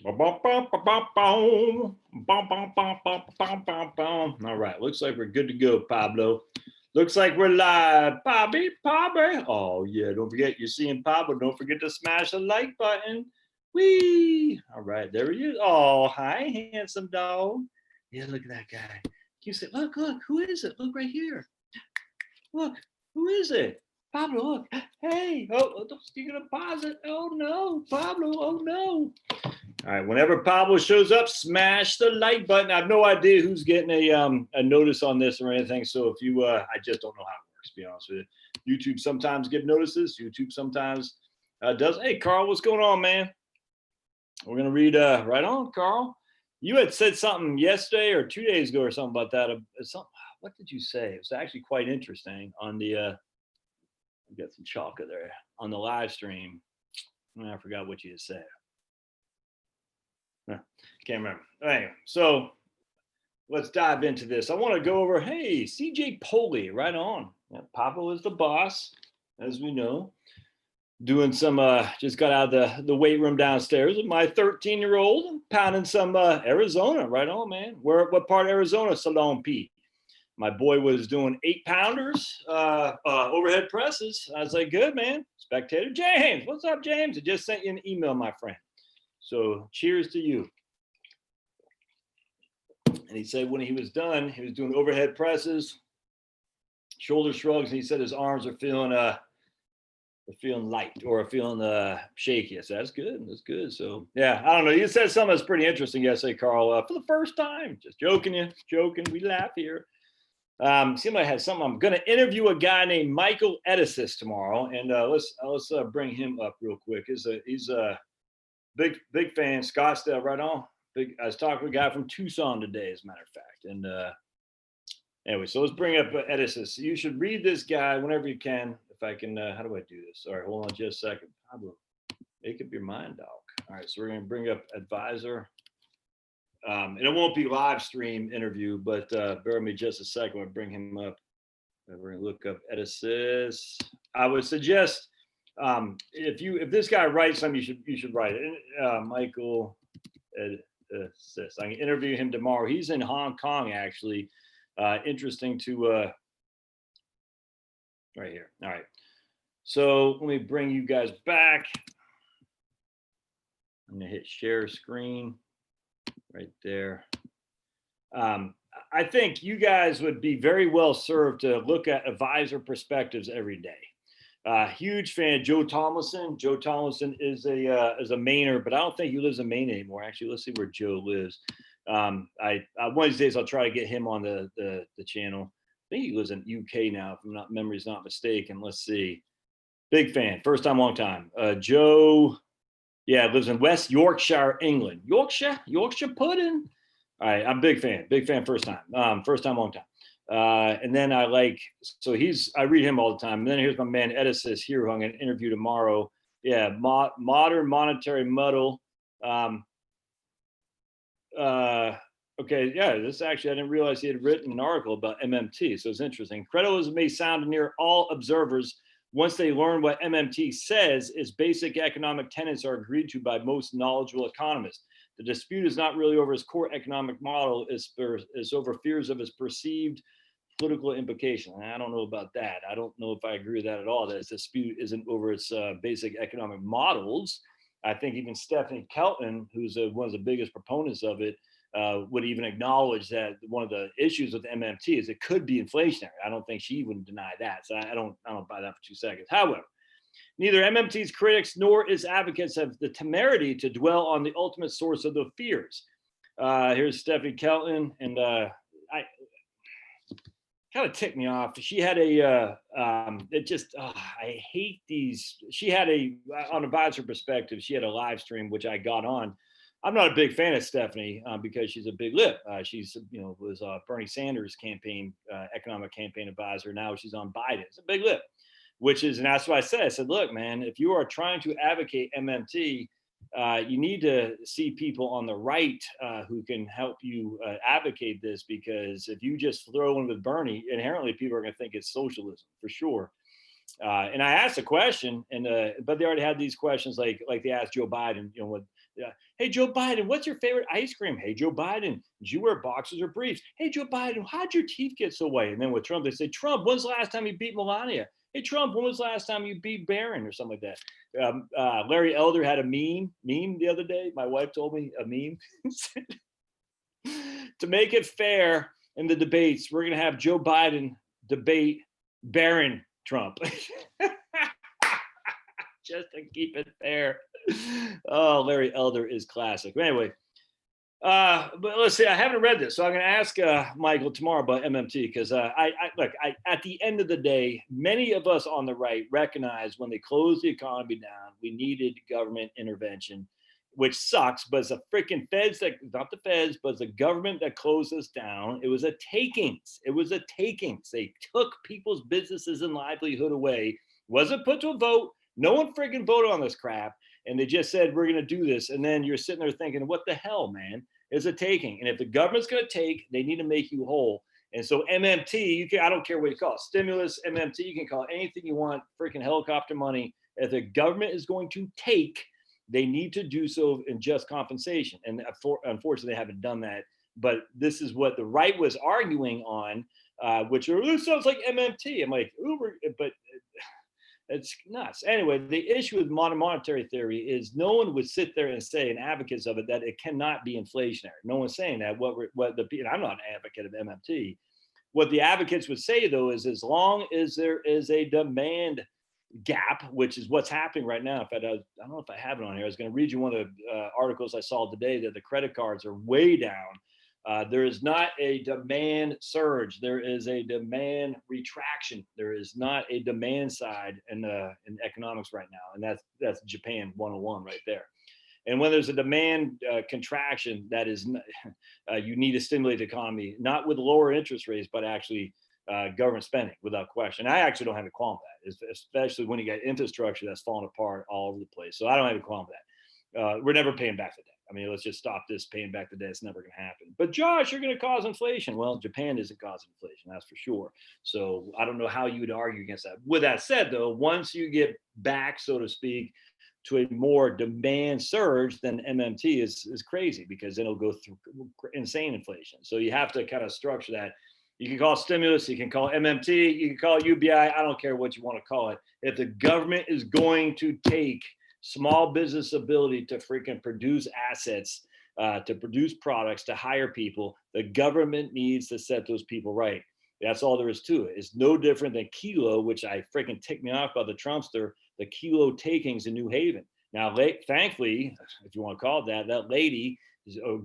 All right, looks like we're good to go, Pablo. Looks like we're live. Bobby. Oh, yeah, don't forget, you're seeing Pablo. Don't forget to smash the like button. Whee! All right, there he is. Oh, hi, handsome dog. Yeah, look at that guy. You say, look, who is it? Look right here. Look, who is it? Pablo, look. Hey, you're going to pause it. Oh, no, Pablo, oh, no. All right, whenever Pablo shows up, smash the like button. I have no idea who's getting a notice on this or anything. So if you, I just don't know how it works, to be honest with you. YouTube sometimes give notices. YouTube sometimes does. Hey, Carl, what's going on, man? We're going to read right on, Carl. You had said something yesterday or 2 days ago or something about that. What did you say? It was actually quite interesting on the, we got some chocolate there, on the live stream. I forgot what you had said. Can't remember. Anyway, so let's dive into this. I want to go over, hey, CJ Poley, right on. Yeah, Pablo is the boss, as we know. Doing some, just got out of the weight room downstairs with my 13-year-old, pounding some Arizona, right on, man. What part of Arizona, Salon P? My boy was doing 8-pounders, overhead presses. I was like, good, man. Spectator James, what's up, James? I just sent you an email, my friend. So cheers to you. And he said when he was done, he was doing overhead presses, shoulder shrugs, and he said his arms are feeling light or feeling shaky. I said, that's good. That's good. So yeah, I don't know. You said something that's pretty interesting yesterday, Carl. For the first time, just joking. We laugh here. Seemed like I had something. I'm going to interview a guy named Michael Edison tomorrow, and let's bring him up real quick. He's a big fan, Scottsdale, right on. I was talking to a guy from Tucson today, as a matter of fact. And anyway, so let's bring up Edison. So you should read this guy whenever you can. If I can, how do I do this? All right, hold on just a second. Pablo, make up your mind, dog. All right, so we're going to bring up advisor. And it won't be live stream interview, but bear with me just a second. We'll bring him up. We're going to look up Edison. I would suggest if this guy writes something, you should write it. Michael Edison. I can interview him tomorrow. He's in Hong Kong, actually. Interesting to right here. All right. So let me bring you guys back. I'm gonna hit share screen right there. I think you guys would be very well served to look at advisor perspectives every day. Huge fan of Joe Tomlinson. Joe Tomlinson is a Mainer, but I don't think he lives in Maine anymore. Actually, let's see where Joe lives. One of these days I'll try to get him on the channel. I think he lives in UK now, if memory's not mistaken. Let's see. Big fan, first time, long time. Joe, yeah, lives in West Yorkshire, England. Yorkshire pudding. All right, I'm big fan, first time, long time. And then I read him all the time. And then here's my man Edison here, who I'm going to interview tomorrow. Yeah, modern monetary muddle. Okay, yeah, this actually, I didn't realize he had written an article about MMT, so it's interesting. Creditism may sound near all observers once they learn what MMT says. Its basic economic tenets are agreed to by most knowledgeable economists. The dispute is not really over its core economic model, it's over fears of its perceived political implication. And I don't know about that. I don't know if I agree with that at all, that its dispute isn't over its basic economic models. I think even Stephanie Kelton, who's one of the biggest proponents of it, would even acknowledge that one of the issues with MMT is it could be inflationary. I don't think she wouldn't deny that. So I don't buy that for 2 seconds. However, neither MMT's critics nor its advocates have the temerity to dwell on the ultimate source of the fears. Here's Stephanie Kelton, and I kind of ticked me off. She had I hate these. She had on advisor perspective, she had a live stream, which I got on. I'm not a big fan of Stephanie because she's a big lip. She's, was Bernie Sanders campaign, economic campaign advisor. Now she's on Biden. It's a big lip, and that's what I said. I said, look, man, if you are trying to advocate MMT, you need to see people on the right who can help you advocate this, because if you just throw in with Bernie, inherently people are going to think it's socialism for sure. And I asked a question, but they already had these questions like they asked Joe Biden, Hey, Joe Biden, what's your favorite ice cream? Hey, Joe Biden, did you wear boxers or briefs? Hey, Joe Biden, how'd your teeth get so white? And then with Trump, they say, Trump, when's the last time you beat Melania? Hey, Trump, when was the last time you beat Barron or something like that? Larry Elder had a meme the other day. My wife told me a meme. To make it fair in the debates, we're going to have Joe Biden debate Barron Trump. Just to keep it fair. Oh, Larry Elder is classic. But anyway, but let's see. I haven't read this, so I'm going to ask Michael tomorrow about MMT because look. At the end of the day, many of us on the right recognize when they closed the economy down, we needed government intervention, which sucks. But it's the freaking feds that, not the feds, but it's the government that closed us down. It was a takings. It was a takings. They took people's businesses and livelihood away. Wasn't put to a vote. No one freaking voted on this crap. And they just said, we're going to do this. And then you're sitting there thinking, what the hell, man? It's a taking. And if the government's going to take, they need to make you whole. And so MMT, I don't care what you call it, stimulus, MMT, you can call it anything you want, freaking helicopter money. If the government is going to take, they need to do so in just compensation. And unfortunately, they haven't done that. But this is what the right was arguing on, which sounds like MMT. I'm like, Uber, but it's nuts. Anyway, the issue with modern monetary theory is no one would sit there and say, and advocates of it, that it cannot be inflationary. No one's saying that. And I'm not an advocate of MMT. What the advocates would say, though, is as long as there is a demand gap, which is what's happening right now. In fact, I don't know if I have it on here. I was going to read you one of the articles I saw today that the credit cards are way down. There is not a demand surge. There is a demand retraction. There is not a demand side in economics right now. And that's Japan 101 right there. And when there's a demand contraction, that is, you need to stimulate the economy, not with lower interest rates, but actually government spending without question. I actually don't have a qualm with that, especially when you got infrastructure that's falling apart all over the place. So I don't have a qualm with that. We're never paying back the debt. I mean, let's just stop this paying back the debt. It's never going to happen. But Josh, you're going to cause inflation. Well, Japan isn't causing inflation, that's for sure. So I don't know how you would argue against that. With that said, though, once you get back, so to speak, to a more demand surge, then MMT is crazy because then it'll go through insane inflation. So you have to kind of structure that. You can call it stimulus, you can call it MMT, you can call it UBI. I don't care what you want to call it. If the government is going to take small business ability to freaking produce assets, to produce products, to hire people, the government needs to set those people right. That's all there is to it. It's no different than Kilo, which I freaking ticked me off by the Trumpster, the Kilo takings in New Haven. Now, thankfully, if you want to call it that, that lady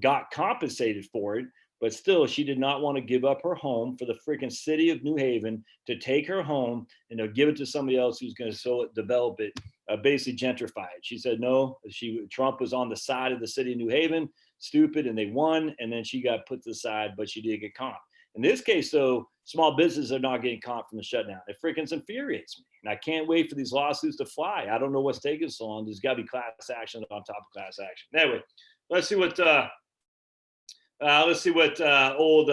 got compensated for it, but still, she did not want to give up her home for the freaking city of New Haven to take her home and to give it to somebody else who's going to develop it, basically gentrify it. She said no. Trump was on the side of the city of New Haven, stupid, and they won. And then she got put to the side, but she did get comped. In this case, though, small businesses are not getting comped from the shutdown. It freaking infuriates me. And I can't wait for these lawsuits to fly. I don't know what's taking so long. There's got to be class action on top of class action. Anyway, let's see what old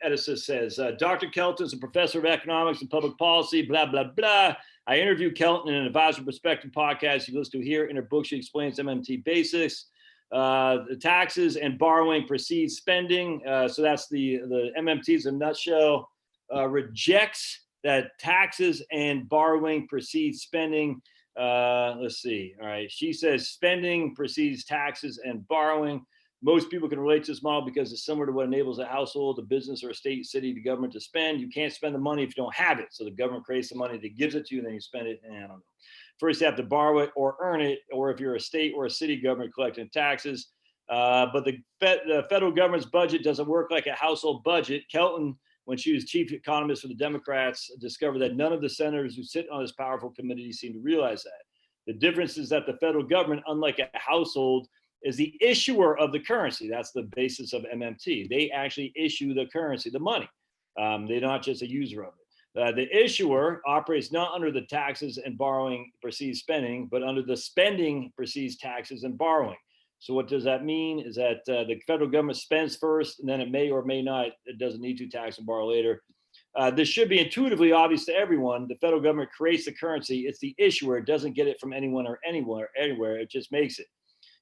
Edison says. Dr. Kelton is a professor of economics and public policy, blah, blah, blah. I interviewed Kelton in an Advisor Perspective podcast you listen to here. In her book, she explains MMT basics. The taxes and borrowing precedes spending. So that's the MMTs in a nutshell. Rejects that taxes and borrowing precedes spending. Let's see. All right. She says spending precedes taxes and borrowing. Most people can relate to this model because it's similar to what enables a household, a business, or a state, city, the government to spend. You can't spend the money if you don't have it. So the government creates the money that gives it to you, and then you spend it. And I don't know. First, you have to borrow it or earn it, or if you're a state or a city government collecting taxes. But the federal government's budget doesn't work like a household budget. Kelton, when she was chief economist for the Democrats, discovered that none of the senators who sit on this powerful committee seem to realize that. The difference is that the federal government, unlike a household, is the issuer of the currency. That's the basis of MMT. They actually issue the currency, the money. They're not just a user of it. The issuer operates not under the taxes and borrowing precedes spending, but under the spending precedes taxes and borrowing. So what does that mean is that the federal government spends first, and then it may or may not, it doesn't need to tax and borrow later. This should be intuitively obvious to everyone. The federal government creates the currency. It's the issuer. It doesn't get it from anyone or anywhere. It just makes it.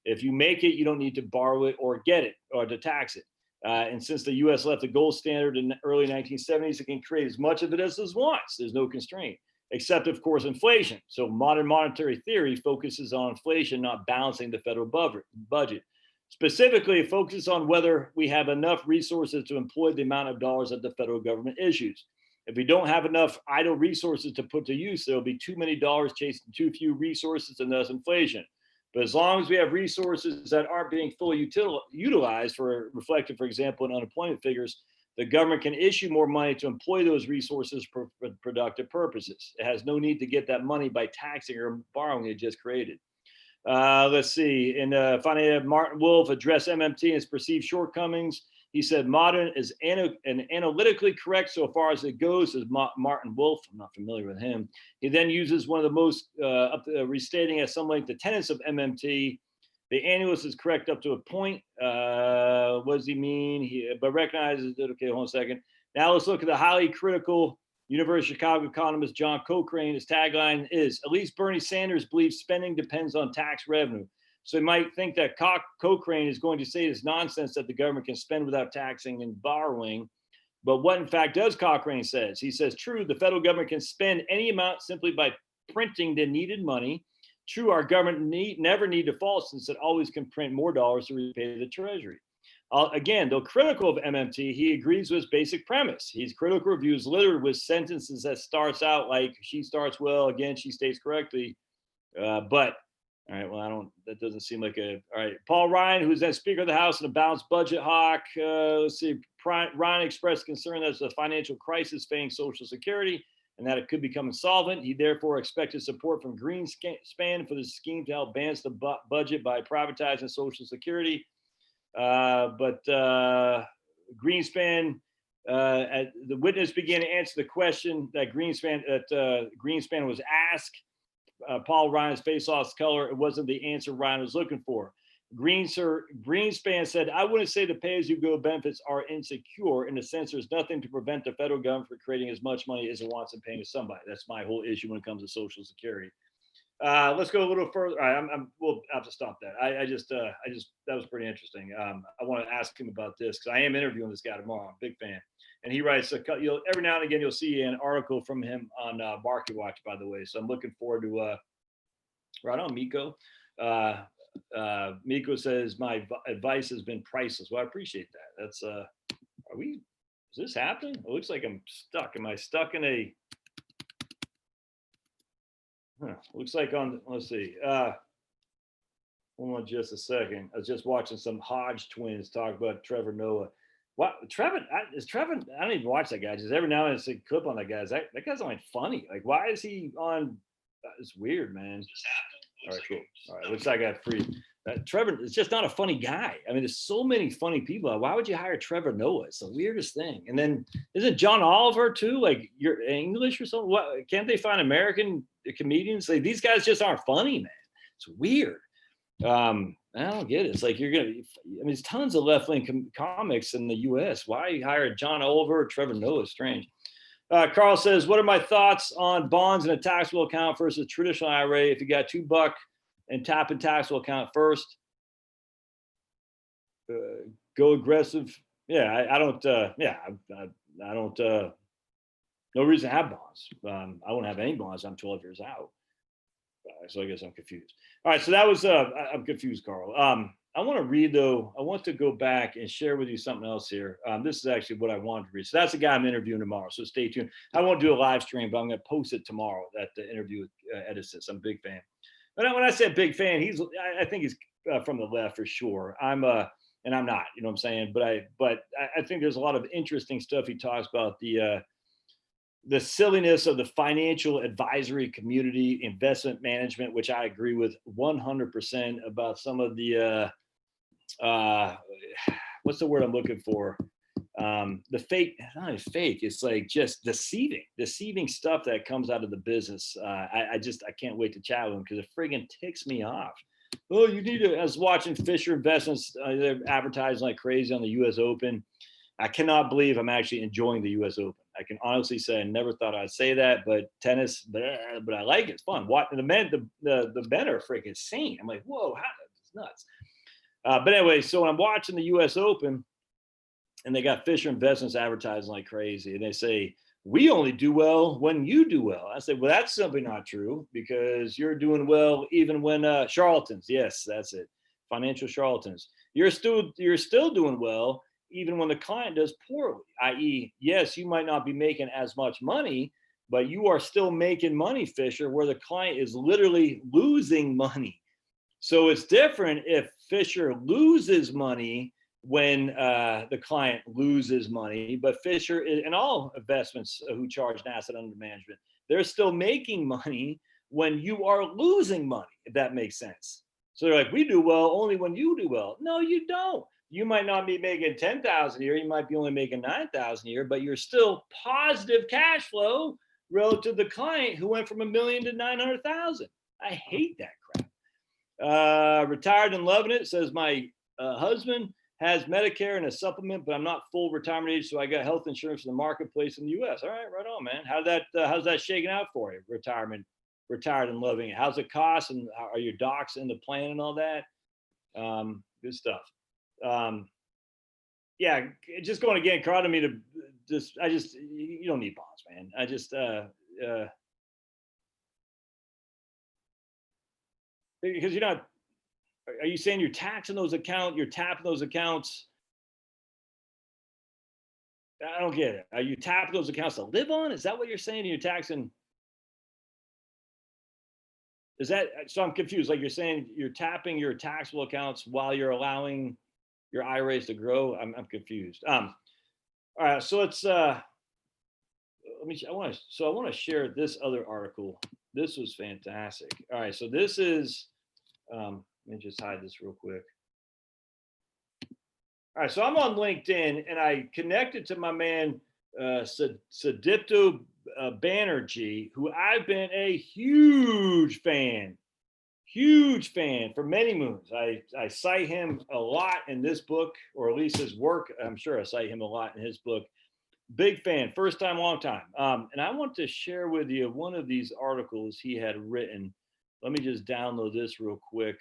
If you make it, you don't need to borrow it or get it or to tax it. And since the U.S. left the gold standard in the early 1970s, it can create as much of it as it wants. There's no constraint, except, of course, inflation. So modern monetary theory focuses on inflation, not balancing the federal budget. Specifically, it focuses on whether we have enough resources to employ the amount of dollars that the federal government issues. If we don't have enough idle resources to put to use, there will be too many dollars chasing too few resources and thus inflation. But as long as we have resources that aren't being fully utilized, reflected, for example, in unemployment figures, the government can issue more money to employ those resources for productive purposes. It has no need to get that money by taxing or borrowing it just created. Let's see. And finally, Martin Wolf addressed MMT and its perceived shortcomings. He said modern is analytically correct so far as it goes, as Martin Wolf. I'm not familiar with him. He then uses one of the most, restating at some length the tenets of MMT. The analyst is correct up to a point. What does he mean? But recognizes that, okay, hold on a second. Now let's look at the highly critical University of Chicago economist John Cochrane. His tagline is, at least Bernie Sanders believes spending depends on tax revenue. So you might think that Cochrane is going to say this nonsense that the government can spend without taxing and borrowing. But what in fact does Cochrane says? He says, true, the federal government can spend any amount simply by printing the needed money. True, our government never need default since it always can print more dollars to repay the treasury. Again, though critical of MMT, he agrees with his basic premise. His critical reviews littered with sentences that starts out like, she starts well, again, she states correctly, but all right, well, that doesn't seem like all right. Paul Ryan, who's then Speaker of the House and a balanced budget hawk. Let's see, Ryan expressed concern that there's a financial crisis facing Social Security and that it could become insolvent. He therefore expected support from Greenspan for the scheme to help balance the budget by privatizing Social Security. But Greenspan, the witness began to answer the question that Greenspan was asked. Paul Ryan's face lost color. It wasn't the answer Ryan was looking for. Greenspan said, I wouldn't say the pay-as-you-go benefits are insecure in the sense there's nothing to prevent the federal government from creating as much money as it wants and paying to somebody. That's my whole issue when it comes to Social Security. Let's go a little further. All right, we'll have to stop that. That was pretty interesting. I want to ask him about this because I am interviewing this guy tomorrow. I'm a big fan. And he writes, every now and again, you'll see an article from him on Market Watch, by the way. So I'm looking forward to, right on, Miko. Miko says, my advice has been priceless. Well, I appreciate that. That's, is this happening? It looks like I'm stuck. Am I stuck in a, looks like let's see. Hold on just a second. I was just watching some Hodge twins talk about Trevor Noah. What Trevor is Trevor? I don't even watch that guy. Just every now and then I see a clip on that guy. That guy's not funny. Like, why is he on? It's weird, man. All right, cool. All right, looks like I got free. Trevor is just not a funny guy. I mean, there's so many funny people. Why would you hire Trevor Noah? It's the weirdest thing. And then isn't John Oliver too? Like, you're English or something? What, can't they find American comedians? Like, these guys just aren't funny, man. It's weird. I don't get it. It's like there's tons of left-wing comics in the U.S. Why hire John Oliver or Trevor Noah? Strange. Carl says, what are my thoughts on bonds in a taxable account versus traditional IRA? If you got $2 and tap in taxable account first, go aggressive. Yeah, I don't, I don't, no reason to have bonds. I won't have any bonds. I'm 12 years out. So I guess I'm confused. All right, so that was, I'm confused, Carl. I want to read, though. I want to go back and share with you something else here. This is actually what I wanted to read. So that's the guy I'm interviewing tomorrow, so stay tuned. I won't do a live stream, but I'm going to post it tomorrow, that the interview with Edison. I'm a big fan. But when I say big fan, I think he's from the left for sure. And I'm not, you know what I'm saying? But I think there's a lot of interesting stuff he talks about, the silliness of the financial advisory community, investment management, which I agree with 100% about some of the, what's the word I'm looking for? The fake, not even fake, it's like just deceiving stuff that comes out of the business. I can't wait to chat with him because it friggin' ticks me off. Oh, you need to, I was watching Fisher Investments, they're advertising like crazy on the US Open. I cannot believe I'm actually enjoying the US Open. I can honestly say I never thought I'd say that, but tennis, but I like it. It's fun. The men are freaking insane. I'm like, whoa, it's nuts. But anyway, so when I'm watching the U.S. Open, and they got Fisher Investments advertising like crazy, and they say, we only do well when you do well. I said, well, that's simply not true, because you're doing well even when charlatans, yes, that's it, financial charlatans, you're still doing well even when the client does poorly, i.e., yes, you might not be making as much money, but you are still making money, Fisher, where the client is literally losing money. So it's different if Fisher loses money when the client loses money, but Fisher, in all investments who charge an asset under management, they're still making money when you are losing money, if that makes sense. So they're like, we do well only when you do well. No, you don't. You might not be making 10,000 a year. You might be only making 9,000 a year, but you're still positive cash flow relative to the client who went from $1 million to 900,000. I hate that crap. Retired and loving it, says my husband has Medicare and a supplement, but I'm not full retirement age, so I got health insurance in the marketplace in the U.S. All right, right on, man. How's that shaking out for you? Retired and loving it. How's it cost, and are your docs in the plan and all that? Good stuff. Yeah, just going again, Carl, me to you don't need bonds, man. Because you're not. Are you saying you're taxing those accounts? You're tapping those accounts? I don't get it. Are you tapping those accounts to live on? Is that what you're saying? You're taxing? Is that so? I'm confused. Like you're saying you're tapping your taxable accounts while you're allowing your IRAs to grow. I'm confused. All right. So it's I want to share this other article. This was fantastic. All right. So this is. Let me just hide this real quick. All right, so I'm on LinkedIn, and I connected to my man Sadipto Banerjee, who I've been a huge fan for many moons. I cite him a lot in this book, or at least his work. I'm sure I cite him a lot in his book. Big fan, first time, long time. And I want to share with you one of these articles he had written. Let me just download this real quick.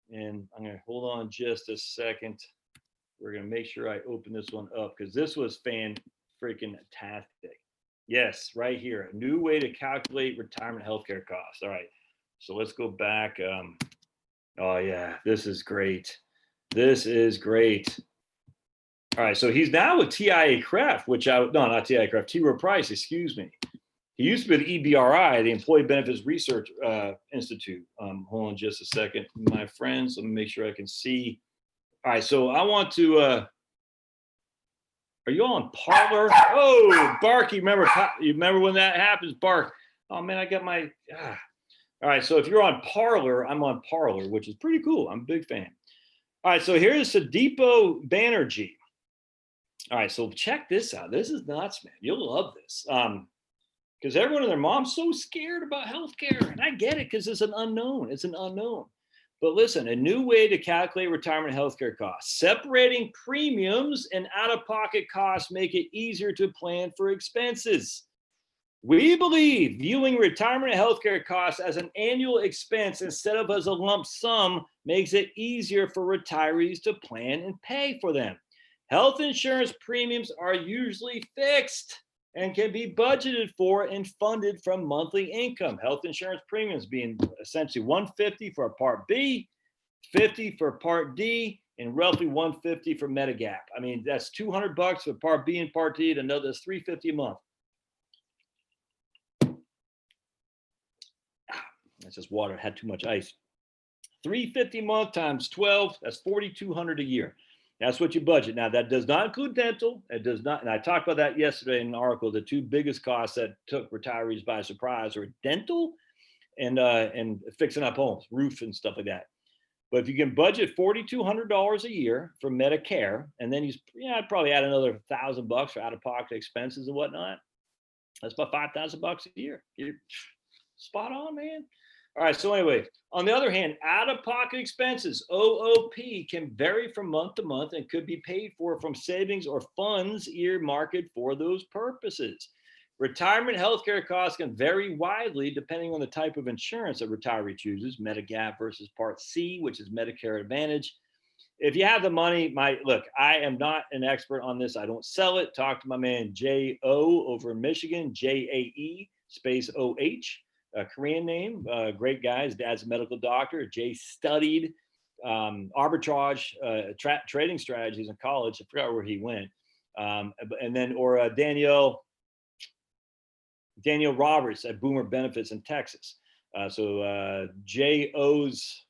And I'm going to hold on just a second. We're going to make sure I open this one up, because this was fan-freaking-tastic. Yes, right here. A new way to calculate retirement healthcare costs. All right. So let's go back. Oh, yeah. This is great. This is great. All right. So he's now with TIAA-CREF, not TIAA-CREF, T. Rowe Price, excuse me. He used to be with EBRI, the Employee Benefits Research Institute. Hold on just a second, my friends. Let me make sure I can see. All right, so I want to. Are you on Parler? Oh, Bark! You remember when that happens, Bark? Oh man, I got my. All right, so if you're on Parler, I'm on Parler, which is pretty cool. I'm a big fan. All right, so here's Sadipto Banerjee. All right, so check this out. This is nuts, man. You'll love this. Because everyone and their mom's so scared about healthcare, and I get it, because it's an unknown. It's an unknown. But listen, a new way to calculate retirement healthcare costs. Separating premiums and out-of-pocket costs make it easier to plan for expenses. We believe viewing retirement healthcare costs as an annual expense instead of as a lump sum makes it easier for retirees to plan and pay for them. Health insurance premiums are usually fixed and can be budgeted for and funded from monthly income. Health insurance premiums being essentially $150 for a Part B, $50 for Part D, and roughly $150 for Medigap. I mean, that's $200 for Part B and Part D, and another $350 a month. That's just water. It had too much ice. $350 a month times 12, that's $4,200 a year. That's what you budget. Now, that does not include dental. It does not. And I talked about that yesterday in an article. The two biggest costs that took retirees by surprise are dental and fixing up homes, roof and stuff like that. But if you can budget $4,200 a year for Medicare, and then I'd probably add another $1,000 for out-of-pocket expenses and whatnot. That's about $5,000 a year. You're spot on, man. All right. So anyway, on the other hand, out-of-pocket expenses, OOP, can vary from month to month and could be paid for from savings or funds earmarked for those purposes. Retirement healthcare costs can vary widely depending on the type of insurance a retiree chooses, Medigap versus Part C, which is Medicare Advantage, if you have the money, look, I am not an expert on this. I don't sell it. Talk to my man J.O. over in Michigan, J.A.E. space O.H., a Korean name, great guy. His dad's a medical doctor. Jay studied arbitrage trading strategies in college. I forgot where he went. And then, or Danielle Roberts at Boomer Benefits in Texas. So J.O.'s,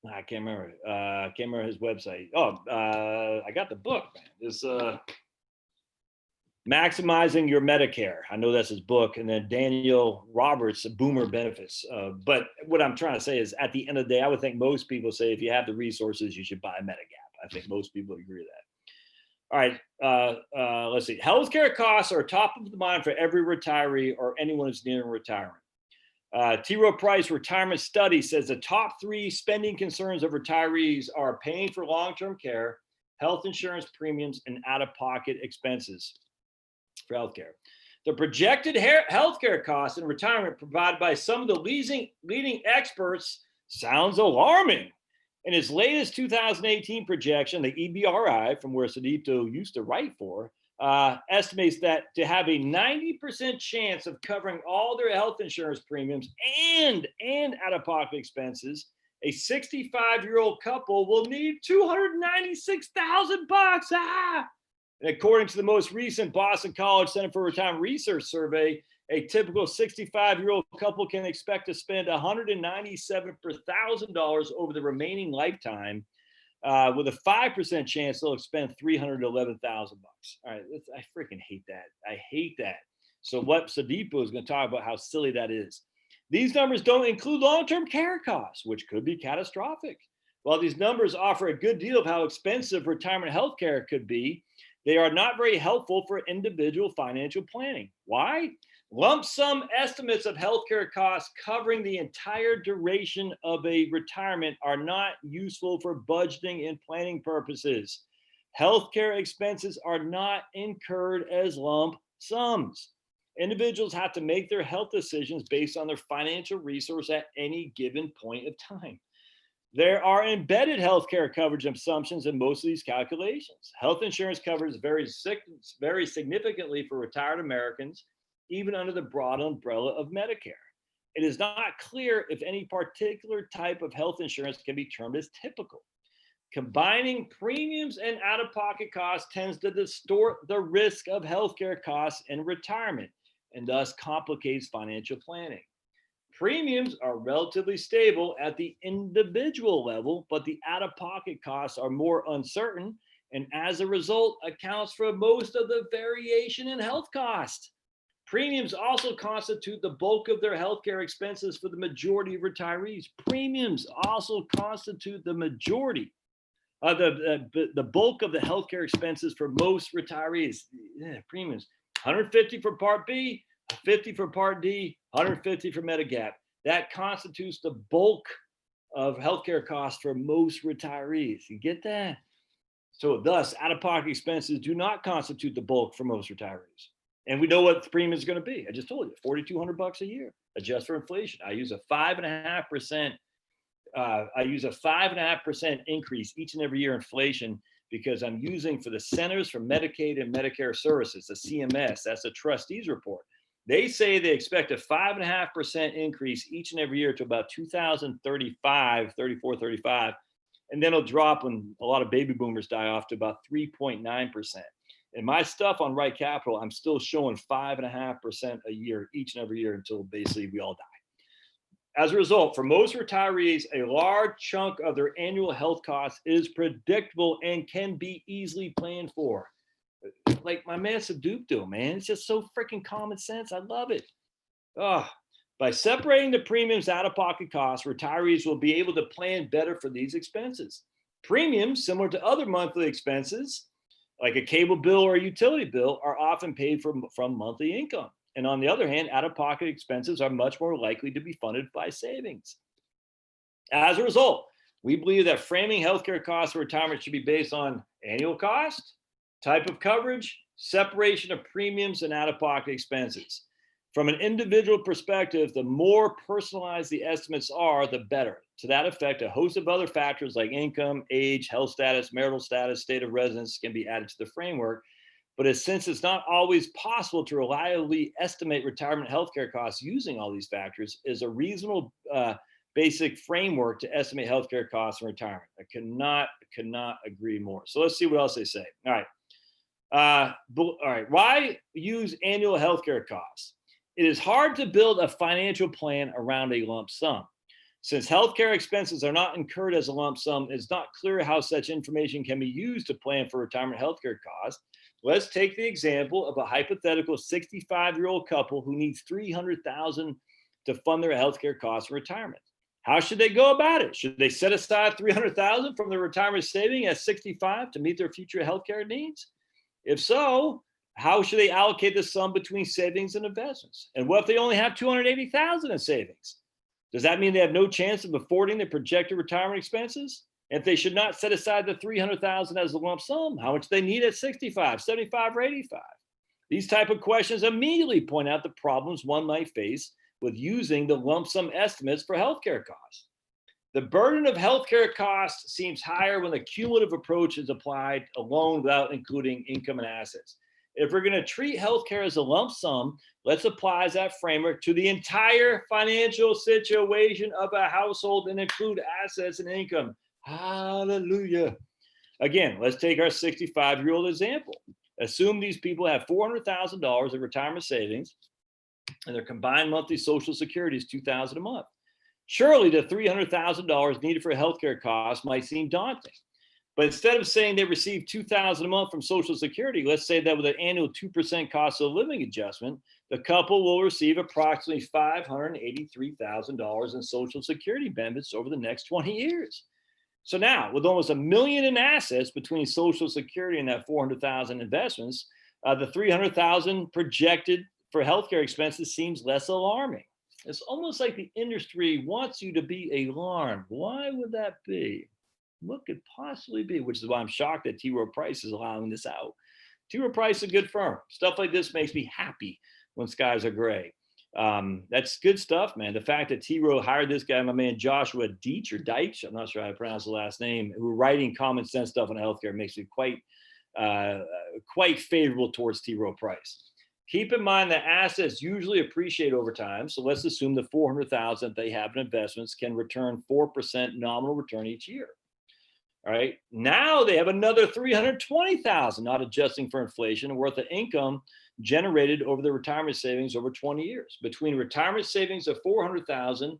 I can't remember. I can't remember his website. I got the book, man. This Maximizing Your Medicare. I know that's his book. And then Daniel Roberts, Boomer Benefits. But what I'm trying to say is, at the end of the day, I would think most people say if you have the resources, you should buy Medigap. I think most people agree with that. All right. Let's see. Healthcare costs are top of the mind for every retiree or anyone who's nearing retirement. T. Rowe Price Retirement Study says the top 3 spending concerns of retirees are paying for long-term care, health insurance premiums, and out-of-pocket expenses for healthcare. The projected healthcare costs in retirement provided by some of the leading experts sounds alarming. In his latest 2018 projection, the EBRI, from where Sedito used to write for, estimates that to have a 90% chance of covering all their health insurance premiums and out-of-pocket expenses, a 65-year-old couple will need $296,000. And according to the most recent Boston College Center for Retirement Research survey, a typical 65-year-old couple can expect to spend $197,000 over the remaining lifetime, with a 5% chance they'll spend $311,000. All right, I freaking hate that. I hate that. So what Sadipo is going to talk about how silly that is. These numbers don't include long-term care costs, which could be catastrophic. While these numbers offer a good deal of how expensive retirement health care could be, they are not very helpful for individual financial planning. Why? Lump sum estimates of healthcare costs covering the entire duration of a retirement are not useful for budgeting and planning purposes. Healthcare expenses are not incurred as lump sums. Individuals have to make their health decisions based on their financial resource at any given point of time. There are embedded healthcare coverage assumptions in most of these calculations. Health insurance coverage varies very significantly for retired Americans, even under the broad umbrella of Medicare. It is not clear if any particular type of health insurance can be termed as typical. Combining premiums and out-of-pocket costs tends to distort the risk of healthcare costs in retirement and thus complicates financial planning. Premiums are relatively stable at the individual level, but the out-of-pocket costs are more uncertain, and as a result, accounts for most of the variation in health costs. Premiums also constitute the bulk of their healthcare expenses for the majority of retirees. Premiums also constitute the majority of the bulk of the healthcare expenses for most retirees. Premiums, $150 for Part B, $50 for Part D, $150 for Medigap. That constitutes the bulk of healthcare costs for most retirees. You get that? So thus, out-of-pocket expenses do not constitute the bulk for most retirees. And we know what the premium is going to be. I just told you, $4,200 a year, adjust for inflation. I use a 5.5%. I use a 5.5% increase each and every year inflation, because I'm using for the Centers for Medicaid and Medicare Services, the CMS. That's a trustees report. They say they expect a 5.5% increase each and every year to about 2035, 34, 35. And then it'll drop when a lot of baby boomers die off to about 3.9%. And my stuff on Right Capital, I'm still showing 5.5% a year, each and every year, until basically we all die. As a result, for most retirees, a large chunk of their annual health costs is predictable and can be easily planned for. Like my man Sadupto, man, it's just so freaking common sense. I love it. By separating the premiums out-of-pocket costs, retirees will be able to plan better for these expenses. Premiums, similar to other monthly expenses, like a cable bill or a utility bill, are often paid from monthly income. And on the other hand, out-of-pocket expenses are much more likely to be funded by savings. As a result, we believe that framing healthcare costs for retirement should be based on annual cost, type of coverage, separation of premiums and out-of-pocket expenses. From an individual perspective, the more personalized the estimates are, the better. To that effect, a host of other factors like income, age, health status, marital status, state of residence can be added to the framework. But since it's not always possible to reliably estimate retirement healthcare costs using all these factors, is a reasonable basic framework to estimate healthcare costs in retirement. I cannot agree more. So let's see what else they say. All right. All right. Why use annual healthcare costs? It is hard to build a financial plan around a lump sum. Since healthcare expenses are not incurred as a lump sum, it's not clear how such information can be used to plan for retirement healthcare costs. Let's take the example of a hypothetical 65-year-old couple who needs $300,000 to fund their healthcare costs in retirement. How should they go about it? Should they set aside $300,000 from their retirement saving at 65 to meet their future healthcare needs? If so, how should they allocate the sum between savings and investments? And what if they only have $280,000 in savings? Does that mean they have no chance of affording their projected retirement expenses? If they should not set aside the $300,000 as a lump sum, how much they need at 65, 75, or 85? These type of questions immediately point out the problems one might face with using the lump sum estimates for healthcare costs. The burden of healthcare costs seems higher when the cumulative approach is applied alone without including income and assets. If we're going to treat healthcare as a lump sum, let's apply that framework to the entire financial situation of a household and include assets and income. Hallelujah. Again, let's take our 65-year-old example. Assume these people have $400,000 in retirement savings and their combined monthly Social Security is $2,000 a month. Surely the $300,000 needed for healthcare costs might seem daunting. But instead of saying they receive $2,000 a month from Social Security, let's say that with an annual 2% cost of living adjustment, the couple will receive approximately $583,000 in Social Security benefits over the next 20 years. So now, with almost $1 million in assets between Social Security and that $400,000 investments, the $300,000 projected for healthcare expenses seems less alarming. It's almost like the industry wants you to be alarmed. Why would that be? What could possibly be? Which is why I'm shocked that T. Rowe Price is allowing this out. T. Rowe Price is a good firm. Stuff like this makes me happy when skies are gray. That's good stuff, man. The fact that T. Rowe hired this guy, my man Joshua Deitch or Deitch, I'm not sure how to pronounce the last name, who writing common sense stuff on healthcare makes me quite favorable towards T. Rowe Price. Keep in mind that assets usually appreciate over time. So let's assume the $400,000 they have in investments can return 4% nominal return each year. All right. Now they have another $320,000, not adjusting for inflation, worth of income generated over their retirement savings over 20 years. Between retirement savings of $400,000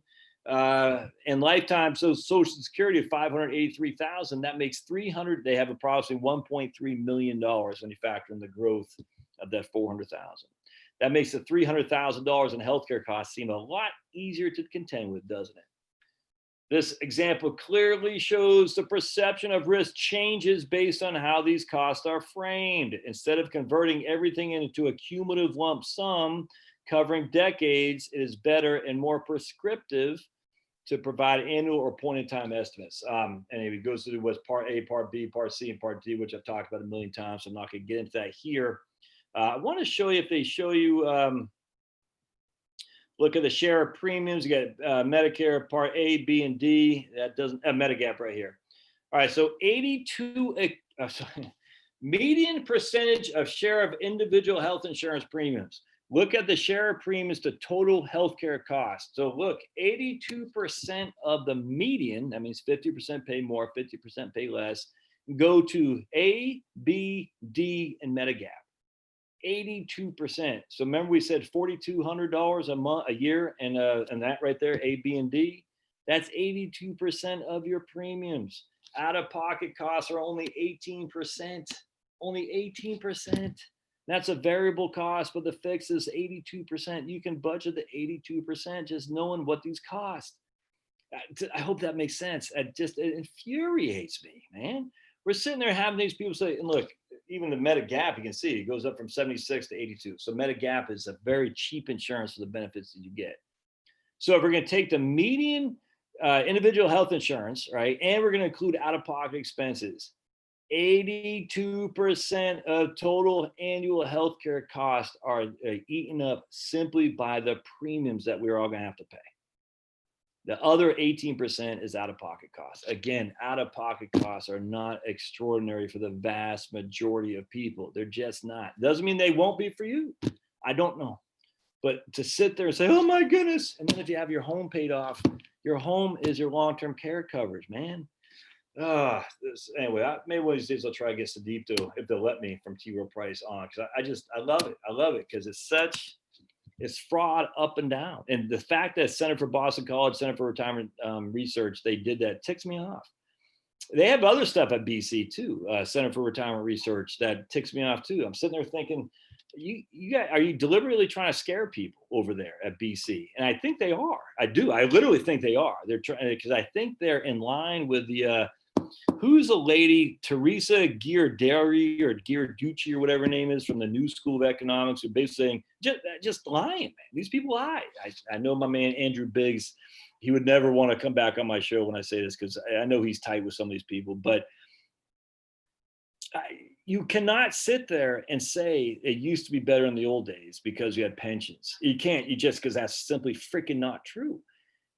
and lifetime Social Security of $583,000, that makes $300. They have approximately $1.3 million when you factor in the growth of that $400,000. That makes the $300,000 in healthcare costs seem a lot easier to contend with, doesn't it? This example clearly shows the perception of risk changes based on how these costs are framed. Instead of converting everything into a cumulative lump sum covering decades, it is better and more prescriptive to provide annual or point-in-time estimates. And it goes through what's Part A, Part B, Part C, and Part D, which I've talked about a million times, so I'm not going to get into that here. I want to show you, if they show you, look at the share of premiums. You got Medicare Part A, B, and D. That doesn't Medigap right here. All right, so 82 median percentage of share of individual health insurance premiums. Look at the share of premiums to total healthcare costs. So look, 82% of the median, that means 50% pay more, 50% pay less, go to A, B, D, and Medigap. 82%. So remember we said $4,200 a year, and that right there, A, B, and D, that's 82% of your premiums. Out-of-pocket costs are only 18%. Only 18%. That's a variable cost, but the fix is 82%. You can budget the 82% just knowing what these cost. I hope that makes sense. It infuriates me, man. We're sitting there having these people say, and look, even the Medigap, you can see it goes up from 76 to 82. So Medigap is a very cheap insurance for the benefits that you get. So if we're going to take the median individual health insurance, right, and we're going to include out-of-pocket expenses, 82% of total annual healthcare costs are eaten up simply by the premiums that we're all going to have to pay. The other 18% is out-of-pocket costs. Again, out-of-pocket costs are not extraordinary for the vast majority of people. They're just not. Doesn't mean they won't be for you. I don't know. But to sit there and say, oh my goodness, and then if you have your home paid off, your home is your long-term care coverage, man. Anyway, maybe one of these days I'll try to get Sedito, if they'll let me, from T. Rowe Price on, because I love it. I love it because it's fraud up and down. And the fact that Center for Boston College, Center for Retirement Research, they did that ticks me off. They have other stuff at BC too, Center for Retirement Research, that ticks me off too. I'm sitting there thinking, are you deliberately trying to scare people over there at BC? And I think they are. I do. I literally think they are. They're trying, because I think they're in line with the who's a lady, Teresa Giardelli or Giarducci or whatever her name is, from the New School of Economics, who basically saying just lying, man. These people lie. I know my man Andrew Biggs, he would never want to come back on my show when I say this, because I know he's tight with some of these people, but you cannot sit there and say it used to be better in the old days because you had pensions. You can't, because that's simply freaking not true.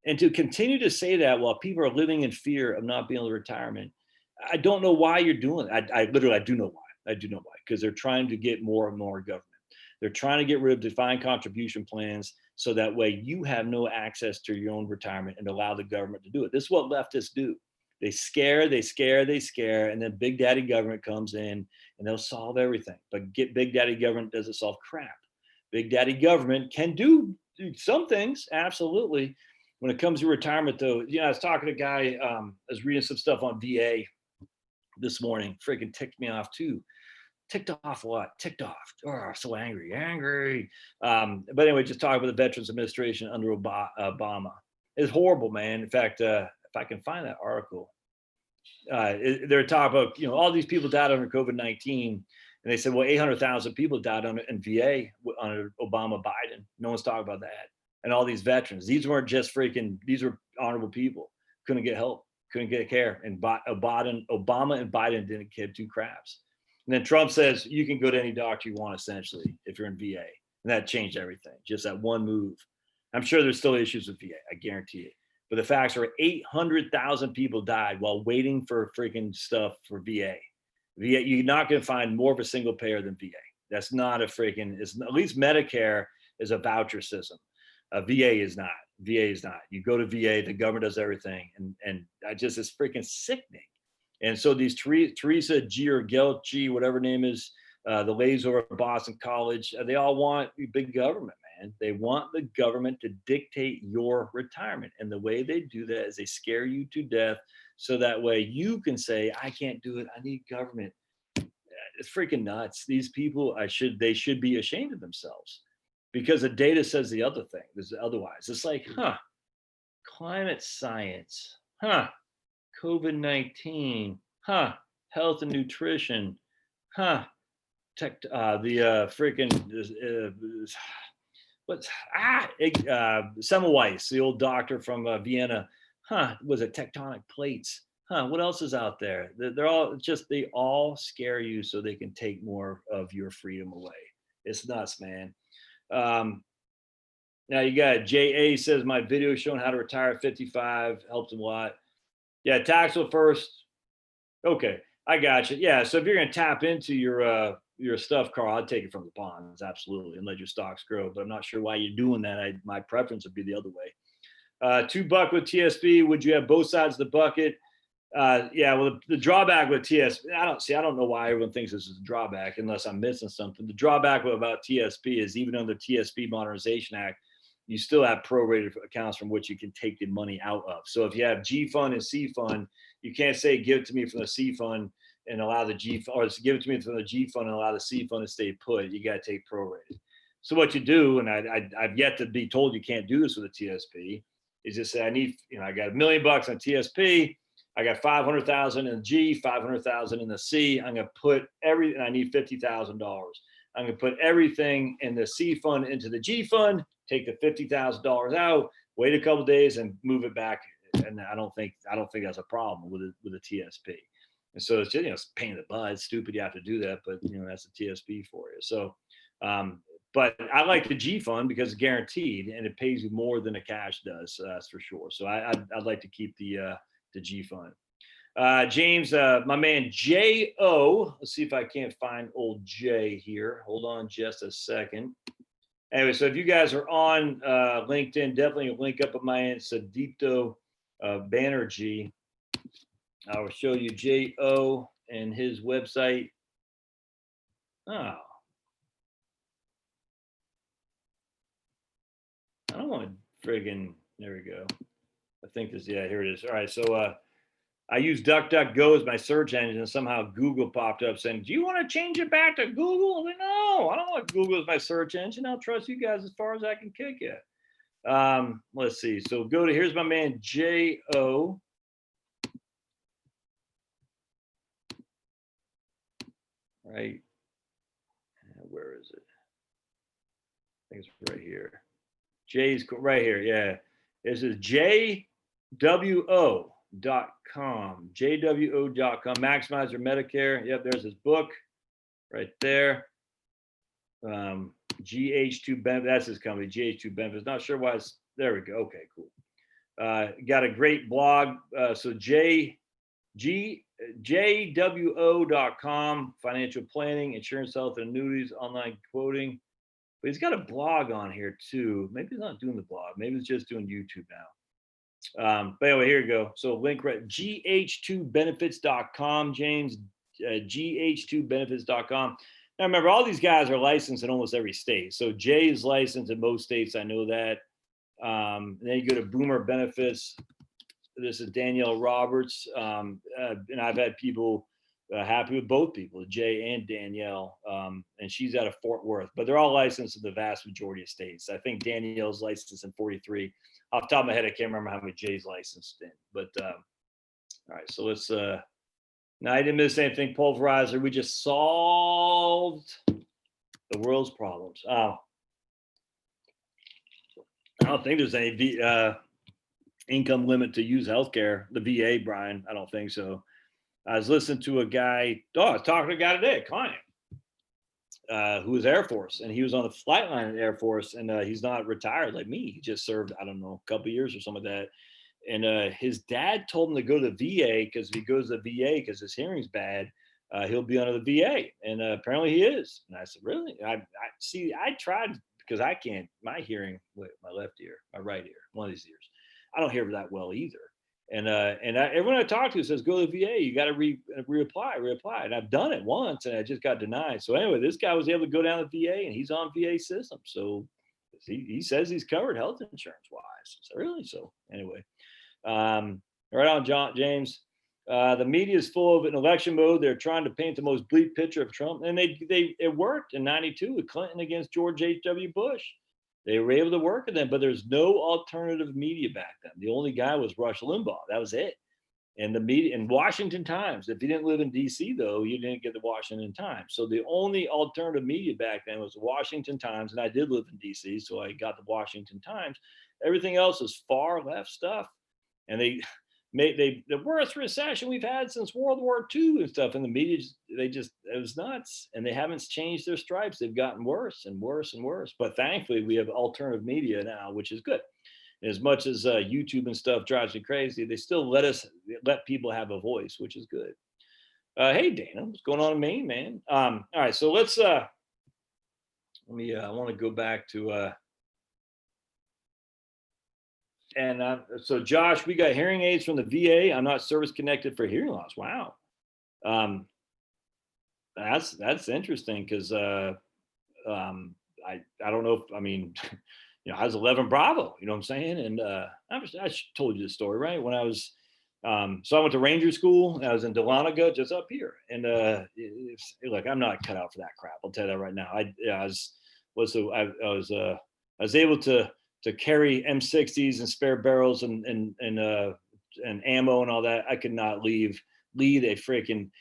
And to continue to say that while people are living in fear of not being able to retirement, I don't know why you're doing it. I do know why. I do know why, because they're trying to get more and more government. They're trying to get rid of defined contribution plans so that way you have no access to your own retirement and allow the government to do it. This is what leftists do. They scare, and then Big Daddy government comes in and they'll solve everything. But Big Daddy government doesn't solve crap. Big Daddy government can do some things, absolutely. When it comes to retirement, though, I was talking to a guy, I was reading some stuff on VA this morning. Freaking ticked me off too. Ticked off what? Ticked off. Oh, so angry. But anyway, just talking about the Veterans Administration under Obama. It's horrible, man. In fact, if I can find that article, they're talking about, all these people died under COVID-19. And they said, well, 800,000 people died in VA under Obama Biden. No one's talking about that. And all these veterans, these weren't just these were honorable people, couldn't get help, couldn't get care. And Obama and Biden didn't give two craps. And then Trump says, you can go to any doctor you want, essentially, if you're in VA. And that changed everything, just that one move. I'm sure there's still issues with VA, I guarantee it. But the facts are 800,000 people died while waiting for freaking stuff for VA. You're not going to find more of a single payer than VA. That's not at least Medicare is a voucher system. VA is not. You go to VA, the government does everything, and it's freaking sickening. And so these Teresa Giardelli, whatever her name is, the ladies over at Boston College, they all want big government, man. They want the government to dictate your retirement, and the way they do that is they scare you to death, so that way you can say, I can't do it. I need government. It's freaking nuts. These people, they should be ashamed of themselves. Because the data says the other thing. There's otherwise. It's like, climate science, COVID-19, health and nutrition, the Semmelweis, the old doctor from Vienna, was it tectonic plates? What else is out there? They all scare you so they can take more of your freedom away. It's nuts, man. Now you got JA says my video showing how to retire at 55 helps him a lot. Yeah, taxable first. Okay, I got you. Yeah, so if you're gonna tap into your stuff, Carl, I'd take it from the bonds, absolutely, and let your stocks grow. But I'm not sure why you're doing that. My preference would be the other way. $2 with TSB. Would you have both sides of the bucket? Yeah, well, the drawback with TSP, I don't know why everyone thinks this is a drawback unless I'm missing something. The drawback about TSP is even under the TSP Modernization Act, you still have prorated accounts from which you can take the money out of. So if you have G fund and C fund, you can't say give it to me from the C fund and allow the G fund, or give it to me from the G fund and allow the C fund to stay put. You got to take prorated. So what you do, and I've yet to be told you can't do this with a TSP, is just say I got $1 million on TSP. I got 500,000 in the G, 500,000 in the C. I'm going to put and I need $50,000. I'm going to put everything in the C fund into the G fund, take the $50,000 out, wait a couple of days and move it back. And I don't think that's a problem with a TSP. And so it's just, it's a pain in the butt. It's stupid you have to do that, but that's the TSP for you. So, but I like the G fund because it's guaranteed and it pays you more than the cash does. So that's for sure. So I'd like to keep the G fund. James, my man J.O. Let's see if I can't find old J here. Hold on just a second. Anyway, so if you guys are on LinkedIn, definitely link up at my aunt Sadipto Banerjee. I will show you J.O. and his website. Oh. I don't want to friggin', there we go. I think this, yeah, here it is. All right, so I use DuckDuckGo as my search engine, and somehow Google popped up saying, do you want to change it back to Google? I'm like, no, I don't want Google as my search engine. I'll trust you guys as far as I can kick it. Let's see. So go to, here's my man, J.O. Right. Where is it? I think it's right here. J's right here. Yeah. This is JWO.com. JWO.com. Maximize your Medicare. Yep, there's his book right there. GH2 Benefits. That's his company, GH2 Benefits. Not sure why it's there. We go. Okay, cool. Got a great blog. So JWO.com, financial planning, insurance, health, and annuities, online quoting. But he's got a blog on here too. Maybe he's not doing the blog. Maybe he's just doing YouTube now. But anyway, here you go. So link right, gh2benefits.com, James, gh2benefits.com. Now remember, all these guys are licensed in almost every state. So Jay is licensed in most states. I know that. And then you go to Boomer Benefits. This is Danielle Roberts. And I've had people happy with both people, Jay and Danielle. And she's out of Fort Worth, but they're all licensed in the vast majority of states. I think Danielle's licensed in 43. Off the top of my head, I can't remember how many Jay's licensed in. But all right, so let's. Now I didn't miss anything. Pulverizer. We just solved the world's problems. Oh, I don't think there's any income limit to use healthcare. The VA, Brian. I don't think so. I was listening to a guy. Oh, I was talking to a guy today, a client, who was Air Force, and he was on the flight line of the Air Force, and he's not retired like me. He just served, I don't know, a couple of years or something like that. And his dad told him to go to the VA because if he goes to the VA because his hearing's bad, he'll be under the VA. And apparently he is. And I said, really? I tried because I can't, my hearing, my left ear, my right ear, one of these ears, I don't hear that well either. And everyone I talk to says, go to the VA, you got to reapply. And I've done it once and I just got denied. So anyway, this guy was able to go down to the VA and he's on VA system. So he says he's covered health insurance wise. So really? So anyway, right on, James. The media is full of it in election mode. They're trying to paint the most bleak picture of Trump. And it worked in 92 with Clinton against George H.W. Bush. They were able to work with them, but there's no alternative media back then. The only guy was Rush Limbaugh. That was it. And the media in Washington Times. If you didn't live in D.C., though, you didn't get the Washington Times. So the only alternative media back then was the Washington Times. And I did live in D.C., so I got the Washington Times. Everything else is far left stuff. And the worst recession we've had since World War II and stuff. And the media, it was nuts. And they haven't changed their stripes. They've gotten worse and worse and worse. But thankfully, we have alternative media now, which is good. And as much as YouTube and stuff drives me crazy, they still let people have a voice, which is good. Hey, Dana, what's going on in Maine, man? All right, so let's, I want to go back to, so Josh, we got hearing aids from the VA. I'm not service connected for hearing loss. Wow. That's interesting because I don't know if, I mean, I was 11 Bravo, you know what I'm saying? And I told you the story, right? When I was, so I went to Ranger School and I was in Dahlonega, just up here. And look, I'm not cut out for that crap. I'll tell you that right now. I was able to carry M60s and spare barrels and ammo and all that. I could not lead a freaking,